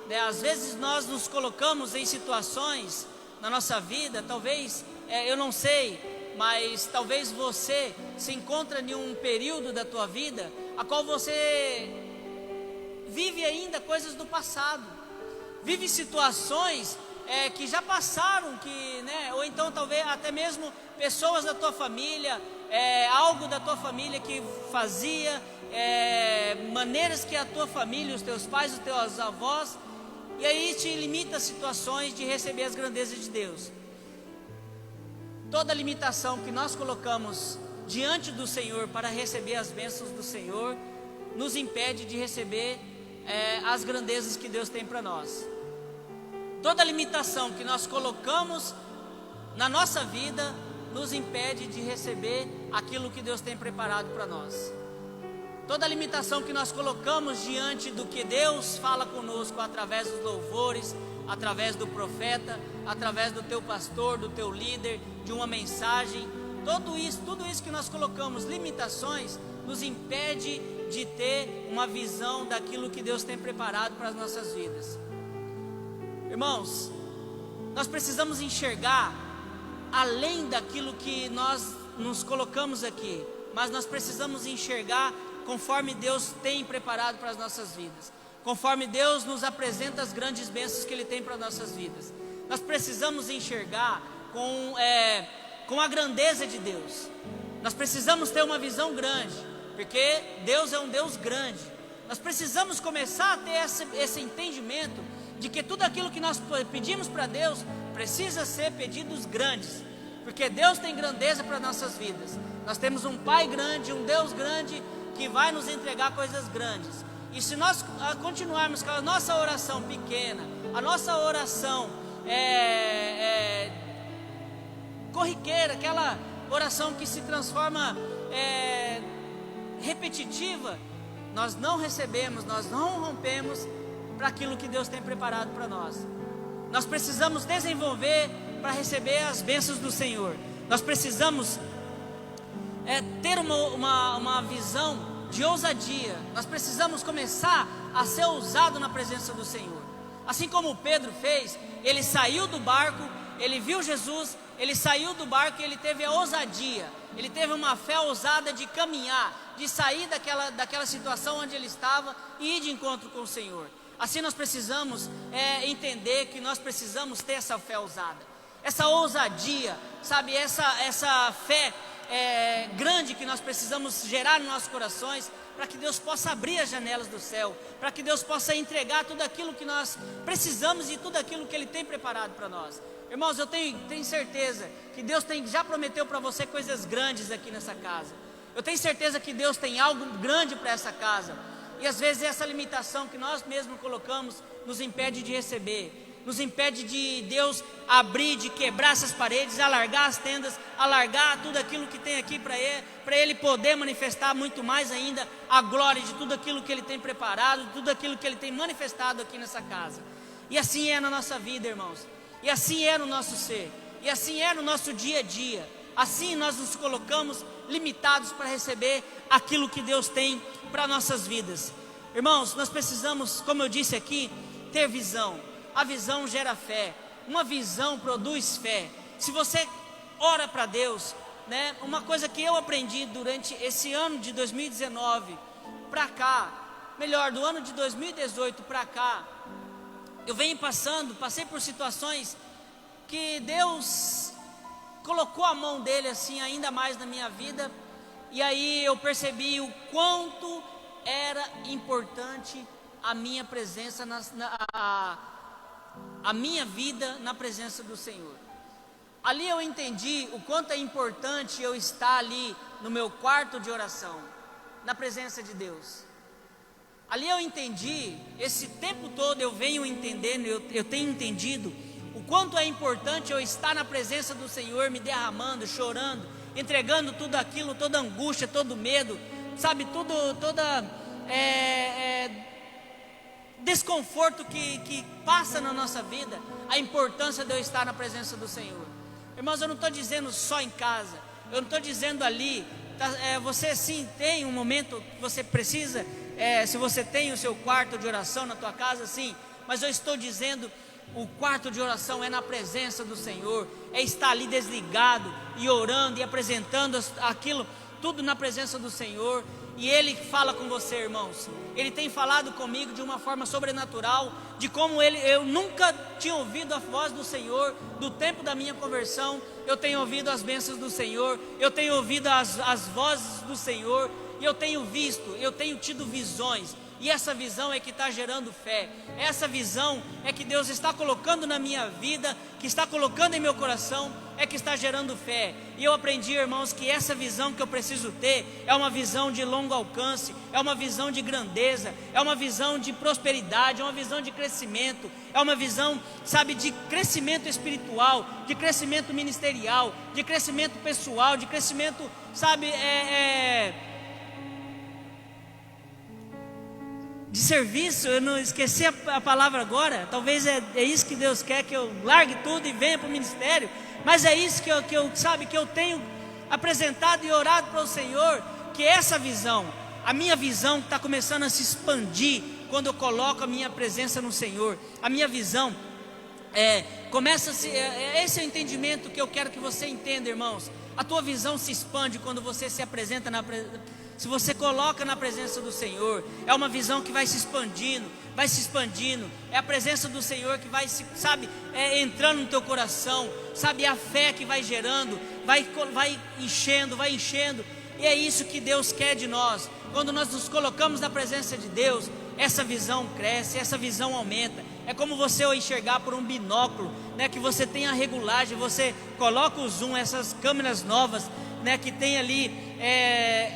né? Às vezes nós nos colocamos em situações na nossa vida, talvez, eu não sei, mas talvez você se encontra em um período da tua vida a qual você vive ainda coisas do passado, vive situações que já passaram, né? Ou então talvez até mesmo pessoas da tua família, algo da tua família que fazia, maneiras que a tua família, os teus pais, os teus avós, e aí te limita a situações de receber as grandezas de Deus. Toda limitação que nós colocamos diante do Senhor para receber as bênçãos do Senhor nos impede de receber as grandezas que Deus tem para nós. Toda limitação que nós colocamos na nossa vida nos impede de receber aquilo que Deus tem preparado para nós. Toda limitação que nós colocamos diante do que Deus fala conosco através dos louvores, através do profeta, através do teu pastor, do teu líder, de uma mensagem, tudo isso que nós colocamos, limitações, nos impede de ter uma visão daquilo que Deus tem preparado para as nossas vidas. Irmãos, nós precisamos enxergar além daquilo que nós nos colocamos aqui, mas nós precisamos enxergar conforme Deus tem preparado para as nossas vidas, conforme Deus nos apresenta as grandes bênçãos que Ele tem para as nossas vidas. Nós precisamos enxergar com a grandeza de Deus. Nós precisamos ter uma visão grande, porque Deus é um Deus grande. Nós precisamos começar a ter esse entendimento de que tudo aquilo que nós pedimos para Deus precisa ser pedidos grandes, porque Deus tem grandeza para nossas vidas. Nós temos um Pai grande, um Deus grande, que vai nos entregar coisas grandes. E se nós continuarmos com a nossa oração pequena, a nossa oração corriqueira, aquela oração que se transforma repetitiva, nós não recebemos, nós não rompemos para aquilo que Deus tem preparado para nós. Nós precisamos desenvolver para receber as bênçãos do Senhor. Nós precisamos ter uma visão de ousadia. Nós precisamos começar a ser ousado na presença do Senhor. Assim como Pedro fez, ele saiu do barco, ele viu Jesus, ele saiu do barco e ele teve a ousadia, ele teve uma fé ousada de caminhar, de sair daquela situação onde ele estava e ir de encontro com o Senhor. Assim nós precisamos entender que nós precisamos ter essa fé ousada, essa ousadia, sabe, essa fé grande que nós precisamos gerar nos nossos corações, para que Deus possa abrir as janelas do céu, para que Deus possa entregar tudo aquilo que nós precisamos e tudo aquilo que Ele tem preparado para nós. Irmãos, eu tenho certeza que Deus já prometeu para você coisas grandes aqui nessa casa. Eu tenho certeza que Deus tem algo grande para essa casa. E às vezes essa limitação que nós mesmos colocamos nos impede de receber, nos impede de Deus abrir, de quebrar essas paredes, alargar as tendas, alargar tudo aquilo que tem aqui para Ele poder manifestar muito mais ainda a glória de tudo aquilo que Ele tem preparado, tudo aquilo que Ele tem manifestado aqui nessa casa. E assim é na nossa vida, irmãos, e assim é no nosso ser, e assim é no nosso dia a dia. Assim nós nos colocamos limitados para receber aquilo que Deus tem para nossas vidas. Irmãos, nós precisamos, como eu disse aqui, ter visão. A visão gera fé, uma visão produz fé. Se você ora para Deus, né? Uma coisa que eu aprendi durante esse ano de 2019 para cá, melhor, do ano de 2018 para cá, eu passei por situações que Deus colocou a mão dele assim ainda mais na minha vida, e aí eu percebi o quanto era importante a minha presença a minha vida na presença do Senhor. Ali eu entendi o quanto é importante eu estar ali no meu quarto de oração, na presença de Deus. Ali eu entendi, esse tempo todo eu venho entendendo, eu tenho entendido o quanto é importante eu estar na presença do Senhor, me derramando, chorando, entregando tudo aquilo, toda angústia, todo medo, sabe, toda desconforto que passa na nossa vida, a importância de eu estar na presença do Senhor. Irmãos, eu não estou dizendo só em casa, eu não estou dizendo ali, você sim tem um momento que você precisa, se você tem o seu quarto de oração na tua casa, sim, mas eu estou dizendo, o quarto de oração é na presença do Senhor, é estar ali desligado e orando e apresentando aquilo, tudo na presença do Senhor. E Ele fala com você, irmãos. Ele tem falado comigo de uma forma sobrenatural, de como eu nunca tinha ouvido a voz do Senhor. Do tempo da minha conversão, eu tenho ouvido as bênçãos do Senhor, eu tenho ouvido as vozes do Senhor, e eu tenho visto, eu tenho tido visões. E essa visão é que está gerando fé. Essa visão é que Deus está colocando na minha vida, que está colocando em meu coração, é que está gerando fé. E eu aprendi, irmãos, que essa visão que eu preciso ter é uma visão de longo alcance, é uma visão de grandeza, é uma visão de prosperidade, é uma visão de crescimento, é uma visão, sabe, de crescimento espiritual, de crescimento ministerial, de crescimento pessoal, de crescimento, sabe, de serviço. Eu não esqueci a palavra agora. Talvez é isso que Deus quer, que eu largue tudo e venha para o ministério. Mas é isso que eu tenho apresentado e orado para o Senhor, que essa visão, a minha visão está começando a se expandir quando eu coloco a minha presença no Senhor. A minha visão começa a se... esse é o entendimento que eu quero que você entenda, irmãos. A tua visão se expande quando você se apresenta se você coloca na presença do Senhor. É uma visão que vai se expandindo, vai se expandindo. É a presença do Senhor que vai entrando no teu coração, sabe? É a fé que vai gerando, vai enchendo, vai enchendo. E é isso que Deus quer de nós. Quando nós nos colocamos na presença de Deus, essa visão cresce, essa visão aumenta. É como você enxergar por um binóculo, né? Que você tem a regulagem, você coloca o zoom, essas câmeras novas, né? Que tem ali,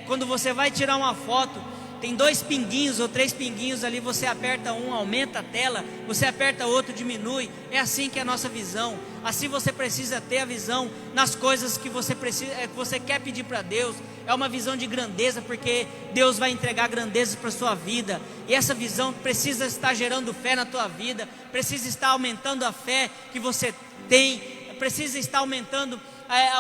quando você vai tirar uma foto, tem 2 pinguinhos ou 3 pinguinhos ali, você aperta um, aumenta a tela, você aperta outro, diminui. É assim que é a nossa visão. Assim você precisa ter a visão nas coisas que você precisa, que você quer pedir para Deus. É uma visão de grandeza, porque Deus vai entregar grandezas para a sua vida. E essa visão precisa estar gerando fé na tua vida, precisa estar aumentando a fé que você tem, precisa estar aumentando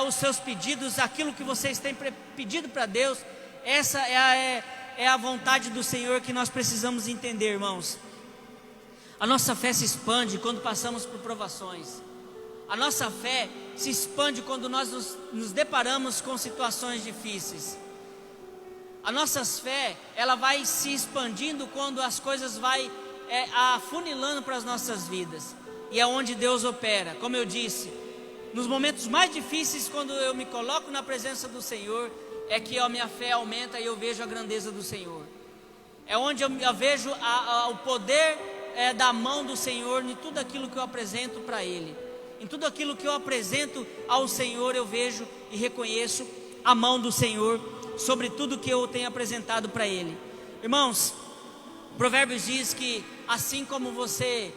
os seus pedidos, aquilo que vocês têm pedido para Deus. Essa é a vontade do Senhor que nós precisamos entender, irmãos. A nossa fé se expande quando passamos por provações. A nossa fé se expande quando nós nos deparamos com situações difíceis. A nossa fé, ela vai se expandindo quando as coisas vai afunilando para as nossas vidas. E é onde Deus opera. Como eu disse, nos momentos mais difíceis, quando eu me coloco na presença do Senhor, é que a minha fé aumenta e eu vejo a grandeza do Senhor. É onde eu vejo o poder da mão do Senhor em tudo aquilo que eu apresento para Ele. Em tudo aquilo que eu apresento ao Senhor, eu vejo e reconheço a mão do Senhor sobre tudo que eu tenho apresentado para Ele. Irmãos, Provérbios diz que assim como você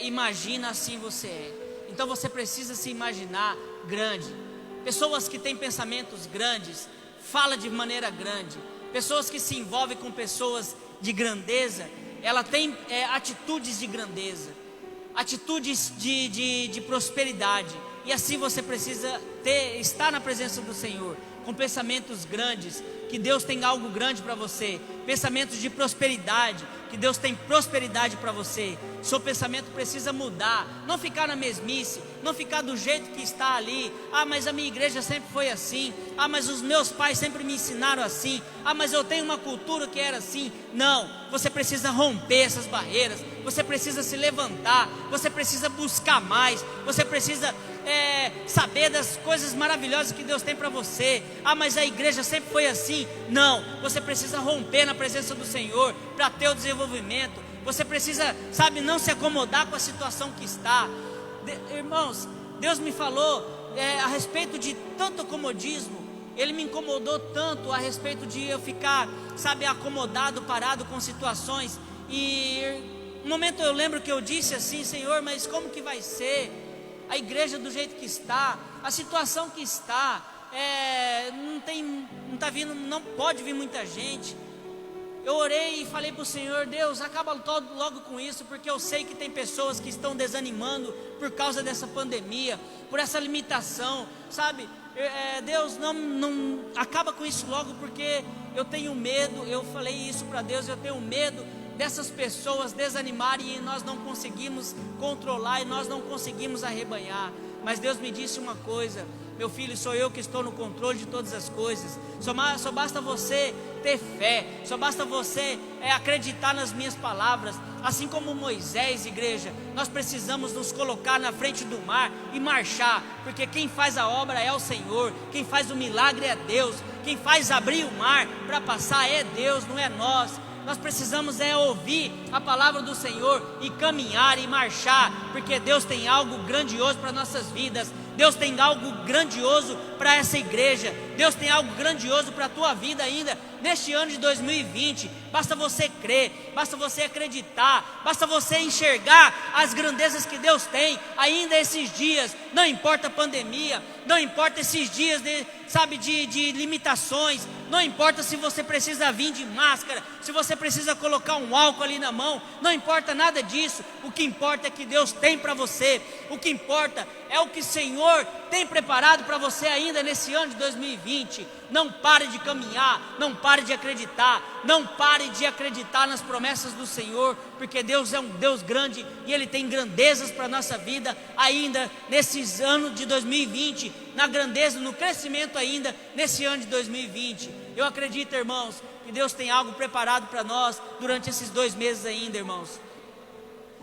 imagina, assim você é. Então você precisa se imaginar grande. Pessoas que têm pensamentos grandes, falam de maneira grande. Pessoas que se envolvem com pessoas de grandeza, ela tem atitudes de grandeza, atitudes de prosperidade. E assim você precisa estar na presença do Senhor, com pensamentos grandes, que Deus tem algo grande para você. Pensamentos de prosperidade, que Deus tem prosperidade para você. Seu pensamento precisa mudar, não ficar na mesmice, não ficar do jeito que está ali. Ah, mas a minha igreja sempre foi assim. Ah, mas os meus pais sempre me ensinaram assim. Ah, mas eu tenho uma cultura que era assim. Não, você precisa romper essas barreiras. Você precisa se levantar, você precisa buscar mais, você precisa saber das coisas maravilhosas que Deus tem para você. Ah, mas a igreja sempre foi assim. Não, você precisa romper na presença do Senhor para ter o desenvolvimento. Você precisa, não se acomodar com a situação que está. Irmãos, Deus me falou a respeito de tanto comodismo. Ele me incomodou tanto a respeito de eu ficar, acomodado, parado com situações. E um momento eu lembro que eu disse assim: Senhor, mas como que vai ser a igreja do jeito que está, a situação que está? Não está vindo, não pode vir muita gente. Eu orei e falei para o Senhor: Deus, acaba logo com isso, porque eu sei que tem pessoas que estão desanimando por causa dessa pandemia, por essa limitação, Deus, não acaba com isso logo, porque eu tenho medo. Eu falei isso para Deus: eu tenho medo dessas pessoas desanimarem e nós não conseguimos controlar e nós não conseguimos arrebanhar. Mas Deus me disse uma coisa: meu filho, sou eu que estou no controle de todas as coisas. Só basta você ter fé, só basta você acreditar nas minhas palavras. Assim como Moisés, igreja, nós precisamos nos colocar na frente do mar e marchar, porque quem faz a obra é o Senhor, quem faz o milagre é Deus, quem faz abrir o mar para passar é Deus, não é nós. Nós precisamos ouvir a palavra do Senhor e caminhar e marchar, porque Deus tem algo grandioso para nossas vidas. Deus tem algo grandioso para essa igreja. Deus tem algo grandioso para a tua vida ainda neste ano de 2020. Basta você crer, basta você acreditar, basta você enxergar as grandezas que Deus tem ainda esses dias. Não importa a pandemia, não importa esses dias de limitações, não importa se você precisa vir de máscara, se você precisa colocar um álcool ali na mão, não importa nada disso. O que importa é que Deus tem para você. O que importa é o que o Senhor tem preparado para você ainda nesse ano de 2020. Não pare de caminhar, não pare de acreditar, não pare de acreditar nas promessas do Senhor, porque Deus é um Deus grande e Ele tem grandezas para a nossa vida ainda nesses anos de 2020, na grandeza, no crescimento ainda nesse ano de 2020. Eu acredito, irmãos, que Deus tem algo preparado para nós durante esses 2 meses ainda, irmãos.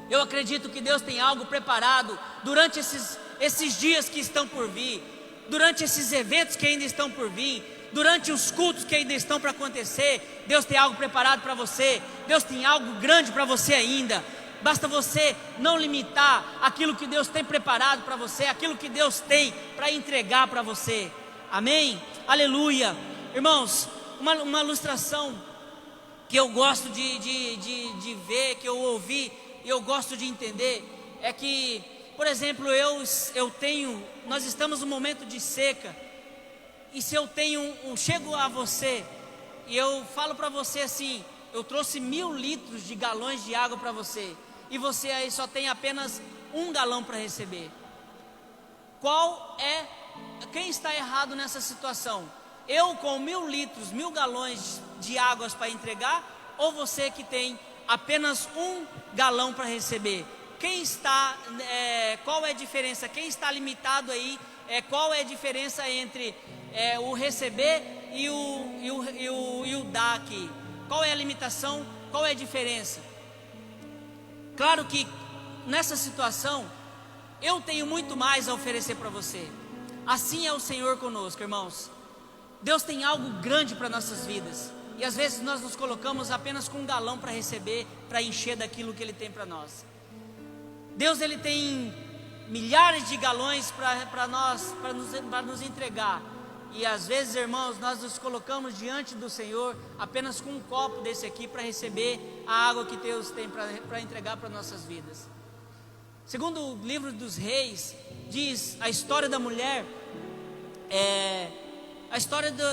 Eu acredito que Deus tem algo preparado durante esses dias que estão por vir, durante esses eventos que ainda estão por vir, durante os cultos que ainda estão para acontecer. Deus tem algo preparado para você, Deus tem algo grande para você ainda. Basta você não limitar aquilo que Deus tem preparado para você, aquilo que Deus tem para entregar para você. Amém? Aleluia. Irmãos, uma ilustração que eu gosto de ver, que eu ouvi e eu gosto de entender, é que, por exemplo, nós estamos num momento de seca, e se eu chego a você, e eu falo para você assim, eu trouxe 1000 litros de galões de água para você, e você aí só tem apenas 1 galão para receber. Quem está errado nessa situação? Eu com 1000 litros, 1000 galões de águas para entregar, ou você que tem apenas 1 galão para receber? Qual é a diferença? Quem está limitado aí? Qual é a diferença entre o receber e o dar aqui? Qual é a limitação? Qual é a diferença? Claro que nessa situação eu tenho muito mais a oferecer para você. Assim é o Senhor conosco, irmãos. Deus tem algo grande para nossas vidas. E às vezes nós nos colocamos apenas com 1 galão para receber, para encher daquilo que Ele tem para nós. Deus, Ele tem milhares de galões para nos entregar. E às vezes, irmãos, nós nos colocamos diante do Senhor apenas com 1 copo desse aqui para receber a água que Deus tem para entregar para nossas vidas. Segundo o livro dos Reis, diz a história da mulher,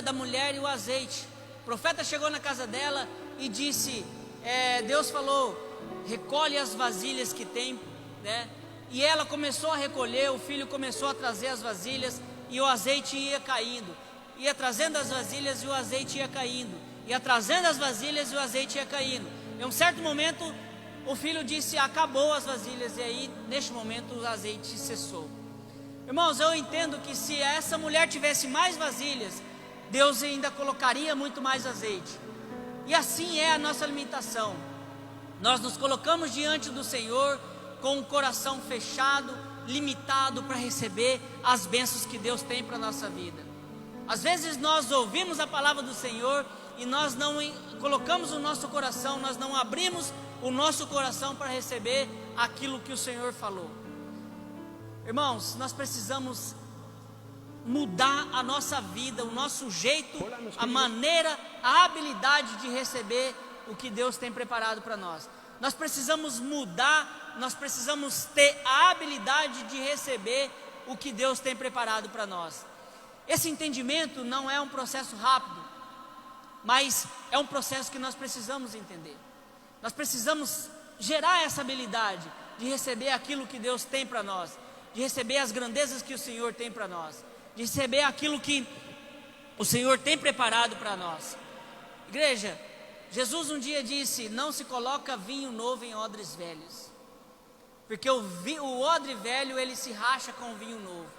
da mulher e o azeite. O profeta chegou na casa dela e disse, Deus falou, recolhe as vasilhas que tem, né? E ela começou a recolher, o filho começou a trazer as vasilhas e o azeite ia caindo. Ia trazendo as vasilhas e o azeite ia caindo. Ia trazendo as vasilhas e o azeite ia caindo. Em um certo momento, o filho disse, acabou as vasilhas. E aí, neste momento, o azeite cessou. Irmãos, eu entendo que se essa mulher tivesse mais vasilhas, Deus ainda colocaria muito mais azeite. E assim é a nossa limitação. Nós nos colocamos diante do Senhor com o coração fechado, limitado para receber as bênçãos que Deus tem para a nossa vida. Às vezes nós ouvimos a palavra do Senhor e nós não colocamos o nosso coração, nós não abrimos o nosso coração para receber aquilo que o Senhor falou. Irmãos, nós precisamos mudar a nossa vida, o nosso jeito, a maneira, a habilidade de receber o que Deus tem preparado para nós. Nós precisamos mudar, nós precisamos ter a habilidade de receber o que Deus tem preparado para nós. Esse entendimento não é um processo rápido, mas é um processo que nós precisamos entender. Nós precisamos gerar essa habilidade de receber aquilo que Deus tem para nós, de receber as grandezas que o Senhor tem para nós, de receber aquilo que o Senhor tem preparado para nós. Igreja, Jesus um dia disse, não se coloca vinho novo em odres velhos, porque o odre velho ele se racha com o vinho novo.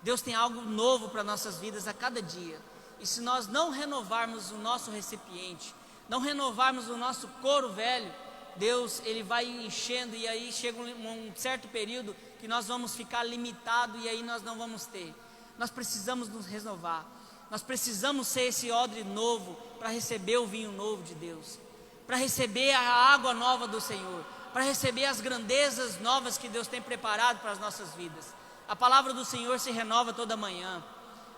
Deus tem algo novo para nossas vidas a cada dia, e se nós não renovarmos o nosso recipiente, não renovarmos o nosso couro velho, Deus ele vai enchendo, e aí chega um certo período que nós vamos ficar limitados, e aí nós não vamos ter. Nós precisamos nos renovar, nós precisamos ser esse odre novo para receber o vinho novo de Deus, para receber a água nova do Senhor, para receber as grandezas novas que Deus tem preparado para as nossas vidas. A palavra do Senhor se renova toda manhã,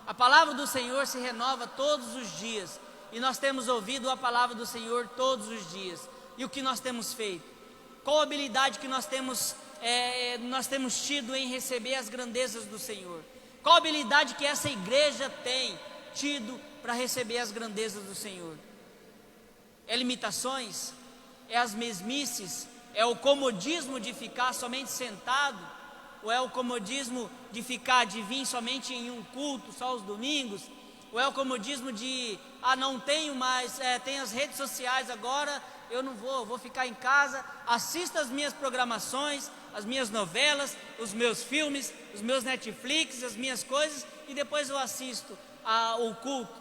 a palavra do Senhor se renova todos os dias, e nós temos ouvido a palavra do Senhor todos os dias. E o que nós temos feito? Qual a habilidade que nós temos tido em receber as grandezas do Senhor? Qual a habilidade que essa igreja tem tido para receber as grandezas do Senhor? É limitações? É as mesmices? É o comodismo de ficar somente sentado? ou é o comodismo de vir somente em um culto, só os domingos, ou é o comodismo de, não tenho mais, tem as redes sociais agora, eu não vou ficar em casa, assisto as minhas programações, as minhas novelas, os meus filmes, os meus Netflix, as minhas coisas, e depois eu assisto o culto.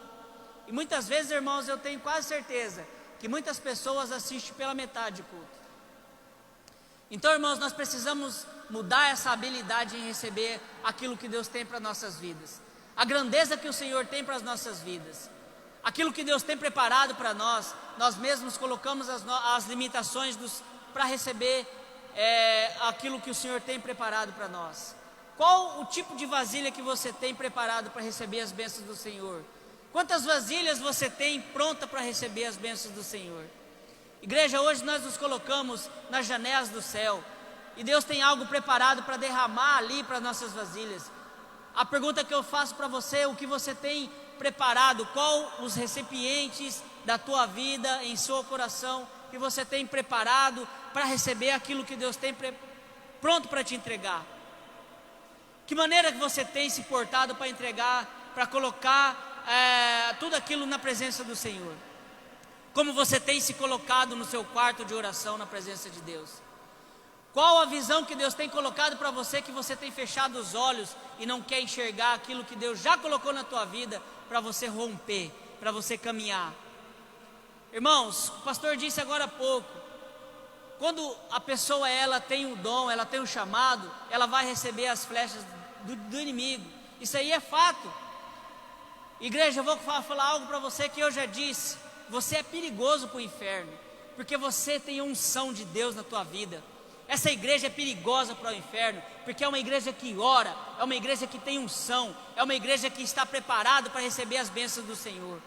E muitas vezes, irmãos, eu tenho quase certeza que muitas pessoas assistem pela metade do culto. Então, irmãos, nós precisamos mudar essa habilidade em receber aquilo que Deus tem para nossas vidas, a grandeza que o Senhor tem para as nossas vidas, aquilo que Deus tem preparado para nós. Nós mesmos colocamos as limitações para receber aquilo que o Senhor tem preparado para nós. Qual o tipo de vasilha que você tem preparado para receber as bênçãos do Senhor? Quantas vasilhas você tem pronta para receber as bênçãos do Senhor? Igreja, hoje nós nos colocamos nas janelas do céu, e Deus tem algo preparado para derramar ali para nossas vasilhas. A pergunta que eu faço para você: o que você tem preparado? Qual os recipientes da tua vida, em seu coração, que você tem preparado para receber aquilo que Deus tem pronto para te entregar? Que maneira que você tem se portado para entregar, para colocar tudo aquilo na presença do Senhor? Como você tem se colocado no seu quarto de oração na presença de Deus? Qual a visão que Deus tem colocado para você, que você tem fechado os olhos e não quer enxergar aquilo que Deus já colocou na tua vida para você romper, para você caminhar? Irmãos, o pastor disse agora há pouco, quando a pessoa ela tem o dom, ela tem o chamado, ela vai receber as flechas do inimigo. Isso aí é fato. Igreja, eu vou falar algo para você que eu já disse: você é perigoso para o inferno, porque você tem a unção de Deus na tua vida. Essa igreja é perigosa para o inferno, porque é uma igreja que ora, é uma igreja que tem unção, é uma igreja que está preparada para receber as bênçãos do Senhor.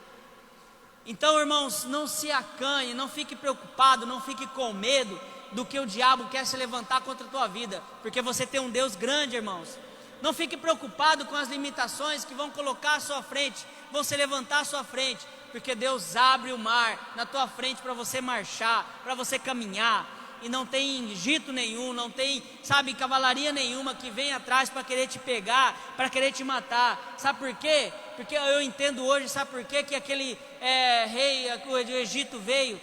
Então, irmãos, não se acanhe, não fique preocupado, não fique com medo do que o diabo quer se levantar contra a tua vida, porque você tem um Deus grande, irmãos. Não fique preocupado com as limitações que vão colocar à sua frente, vão se levantar à sua frente, porque Deus abre o mar na tua frente para você marchar, para você caminhar. E não tem Egito nenhum, não tem, cavalaria nenhuma que vem atrás para querer te pegar, para querer te matar. Sabe por quê? Porque eu entendo hoje, sabe por quê? Que aquele rei do Egito veio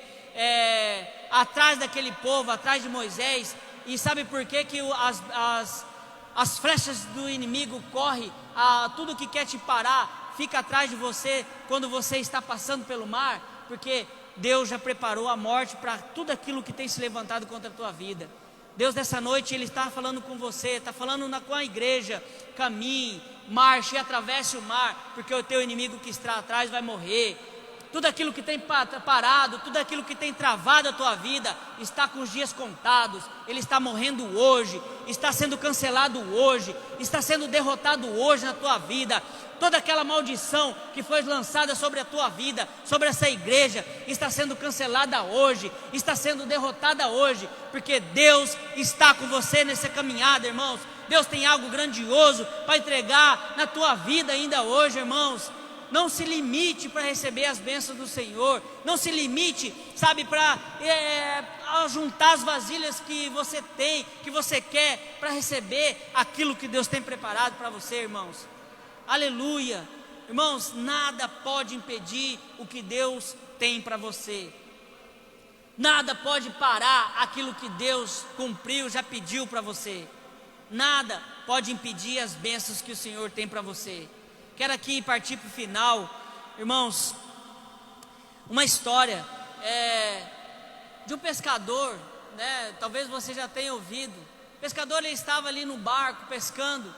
atrás daquele povo, atrás de Moisés. E sabe por quê? Que as flechas do inimigo correm, tudo que quer te parar, fica atrás de você quando você está passando pelo mar, porque Deus já preparou a morte para tudo aquilo que tem se levantado contra a tua vida. Deus, nessa noite, Ele está falando com você, está falando com a igreja: caminhe, marche e atravesse o mar, porque o teu inimigo que está atrás vai morrer. Tudo aquilo que tem parado, tudo aquilo que tem travado a tua vida, está com os dias contados. Ele está morrendo hoje, está sendo cancelado hoje, está sendo derrotado hoje na tua vida. Toda aquela maldição que foi lançada sobre a tua vida, sobre essa igreja, está sendo cancelada hoje, está sendo derrotada hoje, porque Deus está com você nessa caminhada, irmãos. Deus tem algo grandioso para entregar na tua vida ainda hoje, irmãos. Não se limite para receber as bênçãos do Senhor. Não se limite, para juntar as vasilhas que você tem, que você quer, para receber aquilo que Deus tem preparado para você, irmãos. Aleluia. Irmãos, nada pode impedir o que Deus tem para você. Nada pode parar aquilo que Deus cumpriu, já pediu para você. Nada pode impedir as bênçãos que o Senhor tem para você. Quero aqui partir para o final, irmãos, uma história de um pescador, né? Talvez você já tenha ouvido. O pescador, ele estava ali no barco pescando,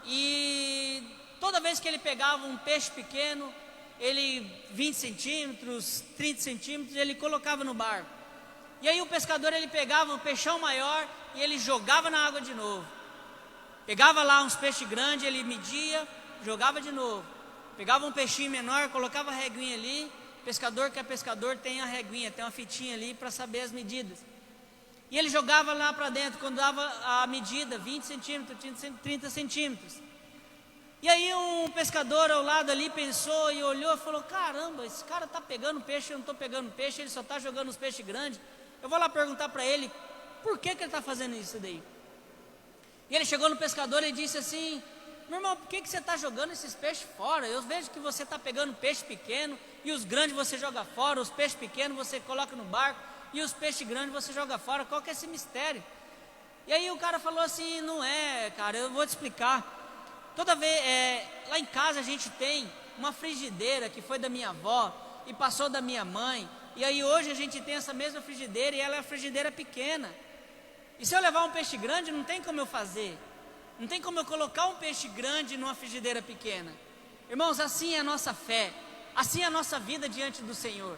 e toda vez que ele pegava um peixe pequeno, 20 centímetros, 30 centímetros, ele colocava no barco. E aí o pescador, ele pegava um peixão maior e ele jogava na água de novo. Pegava lá uns peixes grandes, ele media, jogava de novo. Pegava um peixinho menor, colocava a reguinha ali. Pescador que é pescador tem a reguinha, tem uma fitinha ali para saber as medidas. E ele jogava lá para dentro, quando dava a medida, 20 centímetros, 30 centímetros. E aí um pescador ao lado ali pensou e olhou e falou: caramba, esse cara está pegando peixe, eu não estou pegando peixe, ele só está jogando os peixes grandes. Eu vou lá perguntar para ele, por que ele está fazendo isso daí? E ele chegou no pescador e disse assim: meu irmão, por que você está jogando esses peixes fora? Eu vejo que você está pegando peixe pequeno, e os grandes você joga fora, os peixes pequenos você coloca no barco, e os peixes grandes você joga fora. Qual que é esse mistério? E aí o cara falou assim: não é, cara, eu vou te explicar. Toda vez, lá em casa a gente tem uma frigideira que foi da minha avó e passou da minha mãe, e aí hoje a gente tem essa mesma frigideira, e ela é uma frigideira pequena. E se eu levar um peixe grande, não tem como eu fazer, não tem como eu colocar um peixe grande numa frigideira pequena. Irmãos, assim é a nossa fé, assim é a nossa vida diante do Senhor.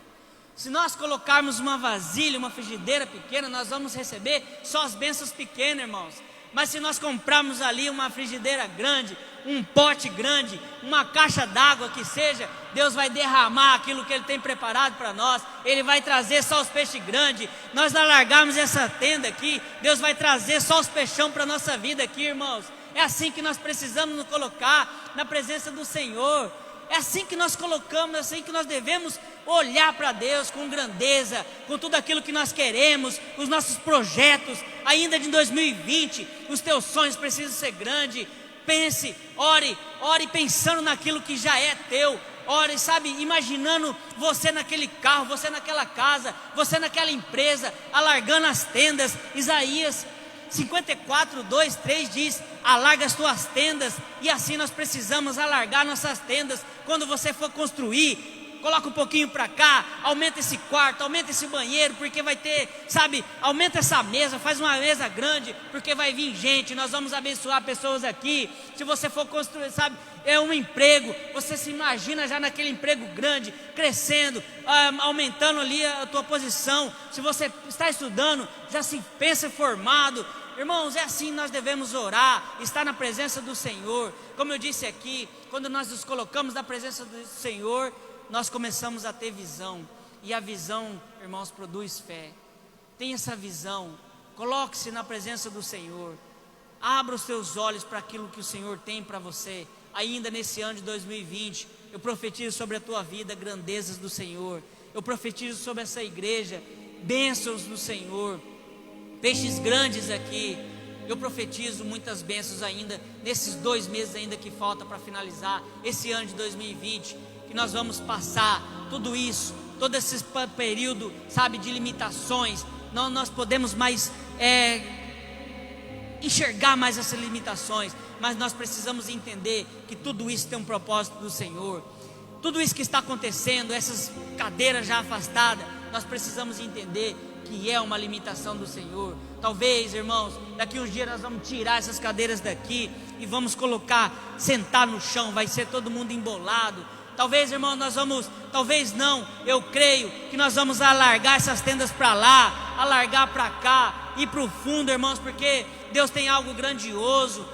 Se nós colocarmos uma vasilha, uma frigideira pequena, nós vamos receber só as bênçãos pequenas, irmãos. Mas se nós comprarmos ali uma frigideira grande, um pote grande, uma caixa d'água que seja, Deus vai derramar aquilo que Ele tem preparado para nós. Ele vai trazer só os peixes grandes. Nós alargarmos essa tenda aqui, Deus vai trazer só os peixão para a nossa vida aqui, irmãos. É assim que nós precisamos nos colocar na presença do Senhor. É assim que nós colocamos, é assim que nós devemos olhar para Deus com grandeza, com tudo aquilo que nós queremos, os nossos projetos, ainda de 2020, os teus sonhos precisam ser grandes. Pense, ore pensando naquilo que já é teu. Ore, sabe, imaginando você naquele carro, você naquela casa, você naquela empresa, alargando as tendas. Isaías 54, 2, 3 diz: alarga as tuas tendas. E assim nós precisamos alargar nossas tendas. Quando você for construir, coloca um pouquinho para cá, aumenta esse quarto, aumenta esse banheiro, porque vai ter, sabe, aumenta essa mesa, faz uma mesa grande, porque vai vir gente, nós vamos abençoar pessoas aqui. Se você for construir, sabe, é um emprego, você se imagina já naquele emprego grande, crescendo, aumentando ali a tua posição. Se você está estudando, já se pensa formado. Irmãos, é assim que nós devemos orar, estar na presença do Senhor. Como eu disse aqui, quando nós nos colocamos na presença do Senhor, nós começamos a ter visão. E a visão, irmãos, produz fé. Tenha essa visão, coloque-se na presença do Senhor. Abra os teus olhos para aquilo que o Senhor tem para você. Ainda nesse ano de 2020, eu profetizo sobre a tua vida grandezas do Senhor. Eu profetizo sobre essa igreja bênçãos do Senhor, peixes grandes aqui. Eu profetizo muitas bênçãos ainda nesses 2 meses ainda que falta para finalizar esse ano de 2020, que nós vamos passar tudo isso, todo esse período, sabe, de limitações. Não nós podemos mais enxergar mais essas limitações, mas nós precisamos entender que tudo isso tem um propósito do Senhor. Tudo isso que está acontecendo, essas cadeiras já afastadas, nós precisamos entender que é uma limitação do Senhor. Talvez, irmãos, daqui uns dias nós vamos tirar essas cadeiras daqui e vamos colocar, sentar no chão, vai ser todo mundo embolado. Talvez, irmãos, nós vamos, talvez não, eu creio que nós vamos alargar essas tendas para lá, alargar para cá, ir para o fundo, irmãos, porque Deus tem algo grandioso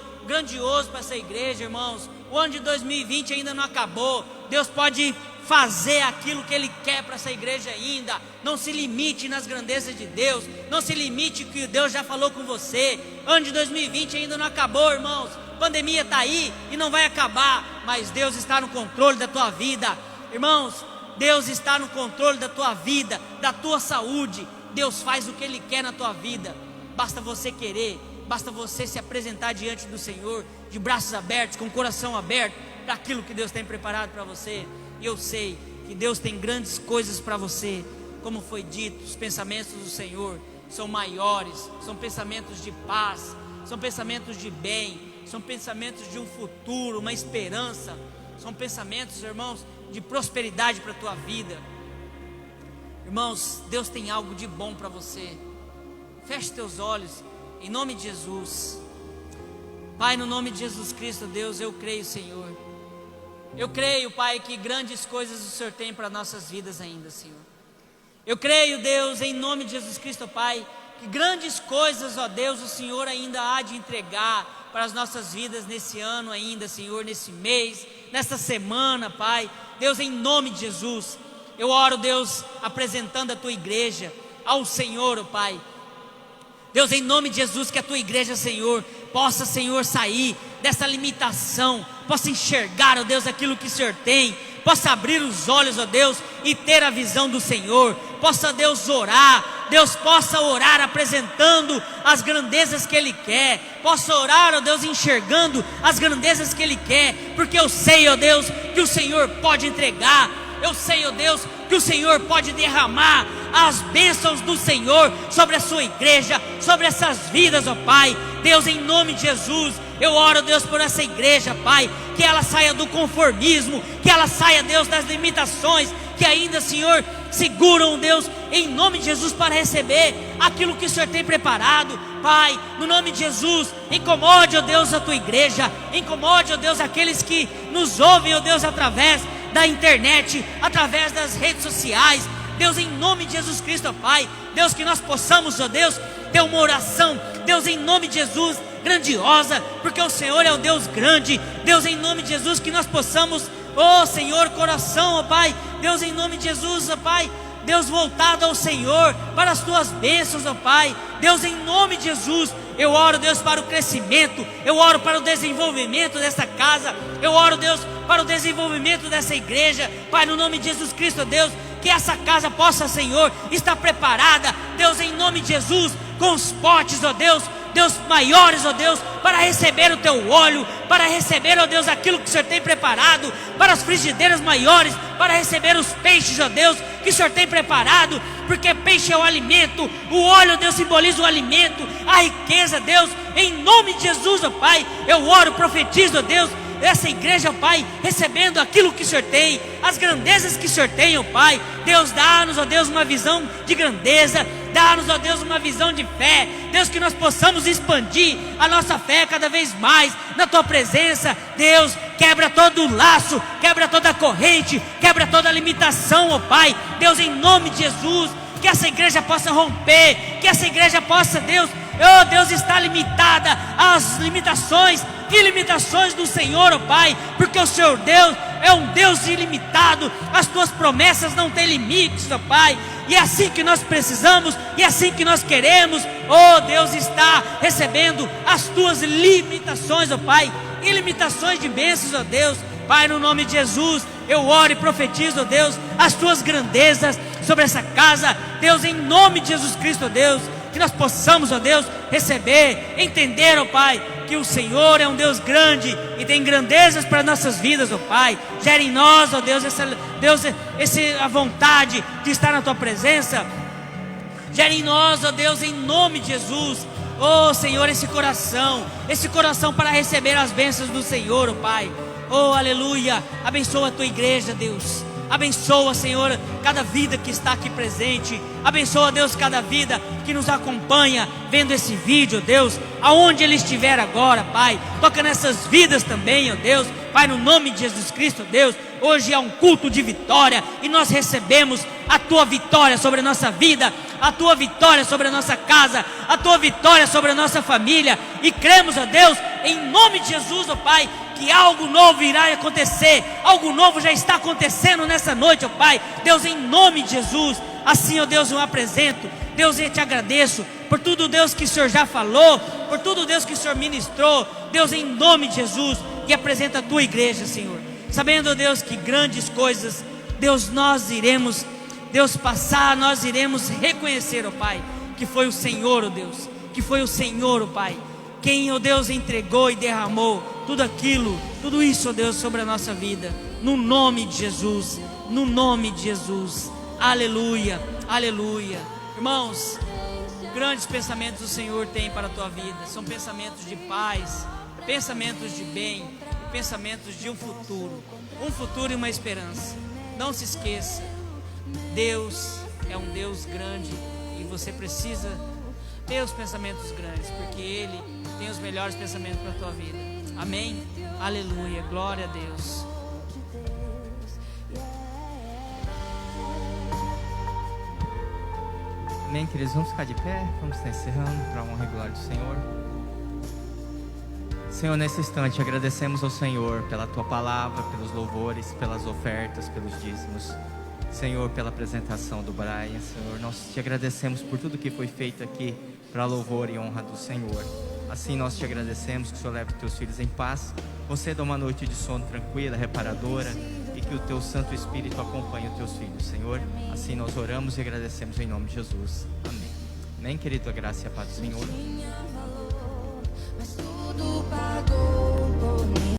para essa igreja, irmãos. O ano de 2020 ainda não acabou. Deus pode fazer aquilo que Ele quer para essa igreja ainda. Não se limite nas grandezas de Deus, não se limite que Deus já falou com você. Ano de 2020 ainda não acabou, irmãos. Pandemia está aí e não vai acabar, mas Deus está no controle da tua vida, irmãos. Deus está no controle da tua vida, da tua saúde. Deus faz o que Ele quer na tua vida. Basta você querer, basta você se apresentar diante do Senhor de braços abertos, com o coração aberto para aquilo que Deus tem preparado para você. E eu sei que Deus tem grandes coisas para você. Como foi dito, os pensamentos do Senhor são maiores, são pensamentos de paz, são pensamentos de bem, são pensamentos de um futuro, uma esperança, são pensamentos, irmãos, de prosperidade para a tua vida. Irmãos, Deus tem algo de bom para você. Feche teus olhos, em nome de Jesus. Pai, no nome de Jesus Cristo, Deus, eu creio, Senhor. Eu creio, Pai, que grandes coisas o Senhor tem para nossas vidas ainda, Senhor. Eu creio, Deus, em nome de Jesus Cristo, Pai, que grandes coisas, ó Deus, o Senhor ainda há de entregar para as nossas vidas nesse ano ainda, Senhor, nesse mês, nessa semana, Pai. Deus, em nome de Jesus, eu oro, Deus, apresentando a tua igreja ao Senhor, ó Pai. Deus, em nome de Jesus, que a tua igreja, Senhor, possa, Senhor, sair dessa limitação, possa enxergar, ó Deus, aquilo que o Senhor tem, possa abrir os olhos, ó Deus, e ter a visão do Senhor, possa, Deus, orar, Deus, possa orar apresentando as grandezas que Ele quer, possa orar, ó Deus, enxergando as grandezas que Ele quer, porque eu sei, ó Deus, que o Senhor pode entregar, eu sei, ó Deus, que o Senhor pode derramar as bênçãos do Senhor sobre a sua igreja, sobre essas vidas, ó Pai. Deus, em nome de Jesus, eu oro, Deus, por essa igreja, Pai, que ela saia do conformismo, que ela saia, Deus, das limitações que ainda, Senhor, seguram, Deus, em nome de Jesus, para receber aquilo que o Senhor tem preparado. Pai, no nome de Jesus, incomode, ó Deus, a tua igreja, incomode, ó Deus, aqueles que nos ouvem, ó Deus, através da internet, através das redes sociais. Deus, em nome de Jesus Cristo, ó Pai, Deus, que nós possamos, ó Deus, ter uma oração, Deus, em nome de Jesus, grandiosa, porque o Senhor é o Deus grande. Deus, em nome de Jesus, que nós possamos, ó Senhor, coração, ó Pai, Deus, em nome de Jesus, ó Pai, Deus, voltado ao Senhor, para as tuas bênçãos, ó Pai. Deus, em nome de Jesus, eu oro, Deus, para o crescimento, eu oro para o desenvolvimento dessa casa, eu oro, Deus, para o desenvolvimento dessa igreja, Pai, no nome de Jesus Cristo, Deus, que essa casa possa, Senhor, estar preparada, Deus, em nome de Jesus, com os potes, ó Deus, Deus, maiores, ó Deus, para receber o teu óleo, para receber, ó Deus, aquilo que o Senhor tem preparado, para as frigideiras maiores, para receber os peixes, ó Deus, que o Senhor tem preparado, porque peixe é o alimento, o óleo, Deus, simboliza o alimento, a riqueza, Deus, em nome de Jesus, ó Pai, eu oro, profetizo, ó Deus, essa igreja, ó Pai, recebendo aquilo que o Senhor tem, as grandezas que o Senhor tem, ó Pai. Deus, dá-nos, ó Deus, uma visão de grandeza, dá-nos, ó Deus, uma visão de fé, Deus, que nós possamos expandir a nossa fé cada vez mais na Tua presença. Deus, quebra todo o laço, quebra toda a corrente, quebra toda a limitação, ó Pai. Deus, em nome de Jesus, que essa igreja possa romper, que essa igreja possa, Deus, oh Deus, está limitada às limitações e limitações do Senhor, ó Pai, porque o Senhor Deus é um Deus ilimitado, as tuas promessas não têm limites, ó Pai, e é assim que nós precisamos, e é assim que nós queremos, ó Deus, está recebendo as tuas limitações, ó Pai, ilimitações de bênçãos, ó Deus. Pai, no nome de Jesus, eu oro e profetizo, ó Deus, as tuas grandezas sobre essa casa, Deus, em nome de Jesus Cristo, ó Deus, que nós possamos, ó Deus, receber, entender, ó Pai, que o Senhor é um Deus grande e tem grandezas para nossas vidas, ó Pai. Gera em nós, ó Deus, a vontade de estar na Tua presença. Gera em nós, ó Deus, em nome de Jesus, ó Senhor, esse coração para receber as bênçãos do Senhor, ó Pai. Oh, aleluia, abençoa a Tua igreja, Deus. Abençoa, Senhor, cada vida que está aqui presente. Abençoa, Deus, cada vida que nos acompanha vendo esse vídeo, Deus, aonde ele estiver agora, Pai. Toca nessas vidas também, ó Deus. Pai, no nome de Jesus Cristo, Deus, hoje é um culto de vitória e nós recebemos a Tua vitória sobre a nossa vida, a Tua vitória sobre a nossa casa, a Tua vitória sobre a nossa família, e cremos, ó Deus, em nome de Jesus, ó Pai, que algo novo irá acontecer, algo novo já está acontecendo nessa noite, ó Pai. Deus, em nome de Jesus, assim, ó Deus, eu apresento, Deus, eu te agradeço por tudo, Deus, que o Senhor já falou, por tudo, Deus, que o Senhor ministrou, Deus, em nome de Jesus, e apresenta a Tua igreja, Senhor, sabendo, Deus, que grandes coisas, Deus, nós iremos, Deus, passar, nós iremos reconhecer, ó Pai, que foi o Senhor, ó Deus, que foi o Senhor, ó Pai, quem, ó Deus, entregou e derramou tudo aquilo, tudo isso, ó Deus, sobre a nossa vida, no nome de Jesus, no nome de Jesus, aleluia, aleluia. Irmãos, grandes pensamentos o Senhor tem para a tua vida, são pensamentos de paz, pensamentos de bem, pensamentos de um futuro e uma esperança. Não se esqueça, Deus é um Deus grande e você precisa ter os pensamentos grandes, porque Ele tem os melhores pensamentos para a tua vida. Amém? Aleluia, glória a Deus. Amém, queridos? Vamos ficar de pé, vamos estar encerrando para a honra e glória do Senhor. Senhor, nesse instante agradecemos ao Senhor pela Tua palavra, pelos louvores, pelas ofertas, pelos dízimos. Senhor, pela apresentação do Brian. Senhor, nós te agradecemos por tudo que foi feito aqui para louvor e honra do Senhor. Assim nós te agradecemos, que o Senhor leve teus filhos em paz, conceda uma noite de sono tranquila, reparadora, e que o Teu Santo Espírito acompanhe os Teus filhos, Senhor. Assim nós oramos e agradecemos em nome de Jesus. Amém. Amém, querido? A graça e a paz do Senhor. Mas tudo pagou por mim.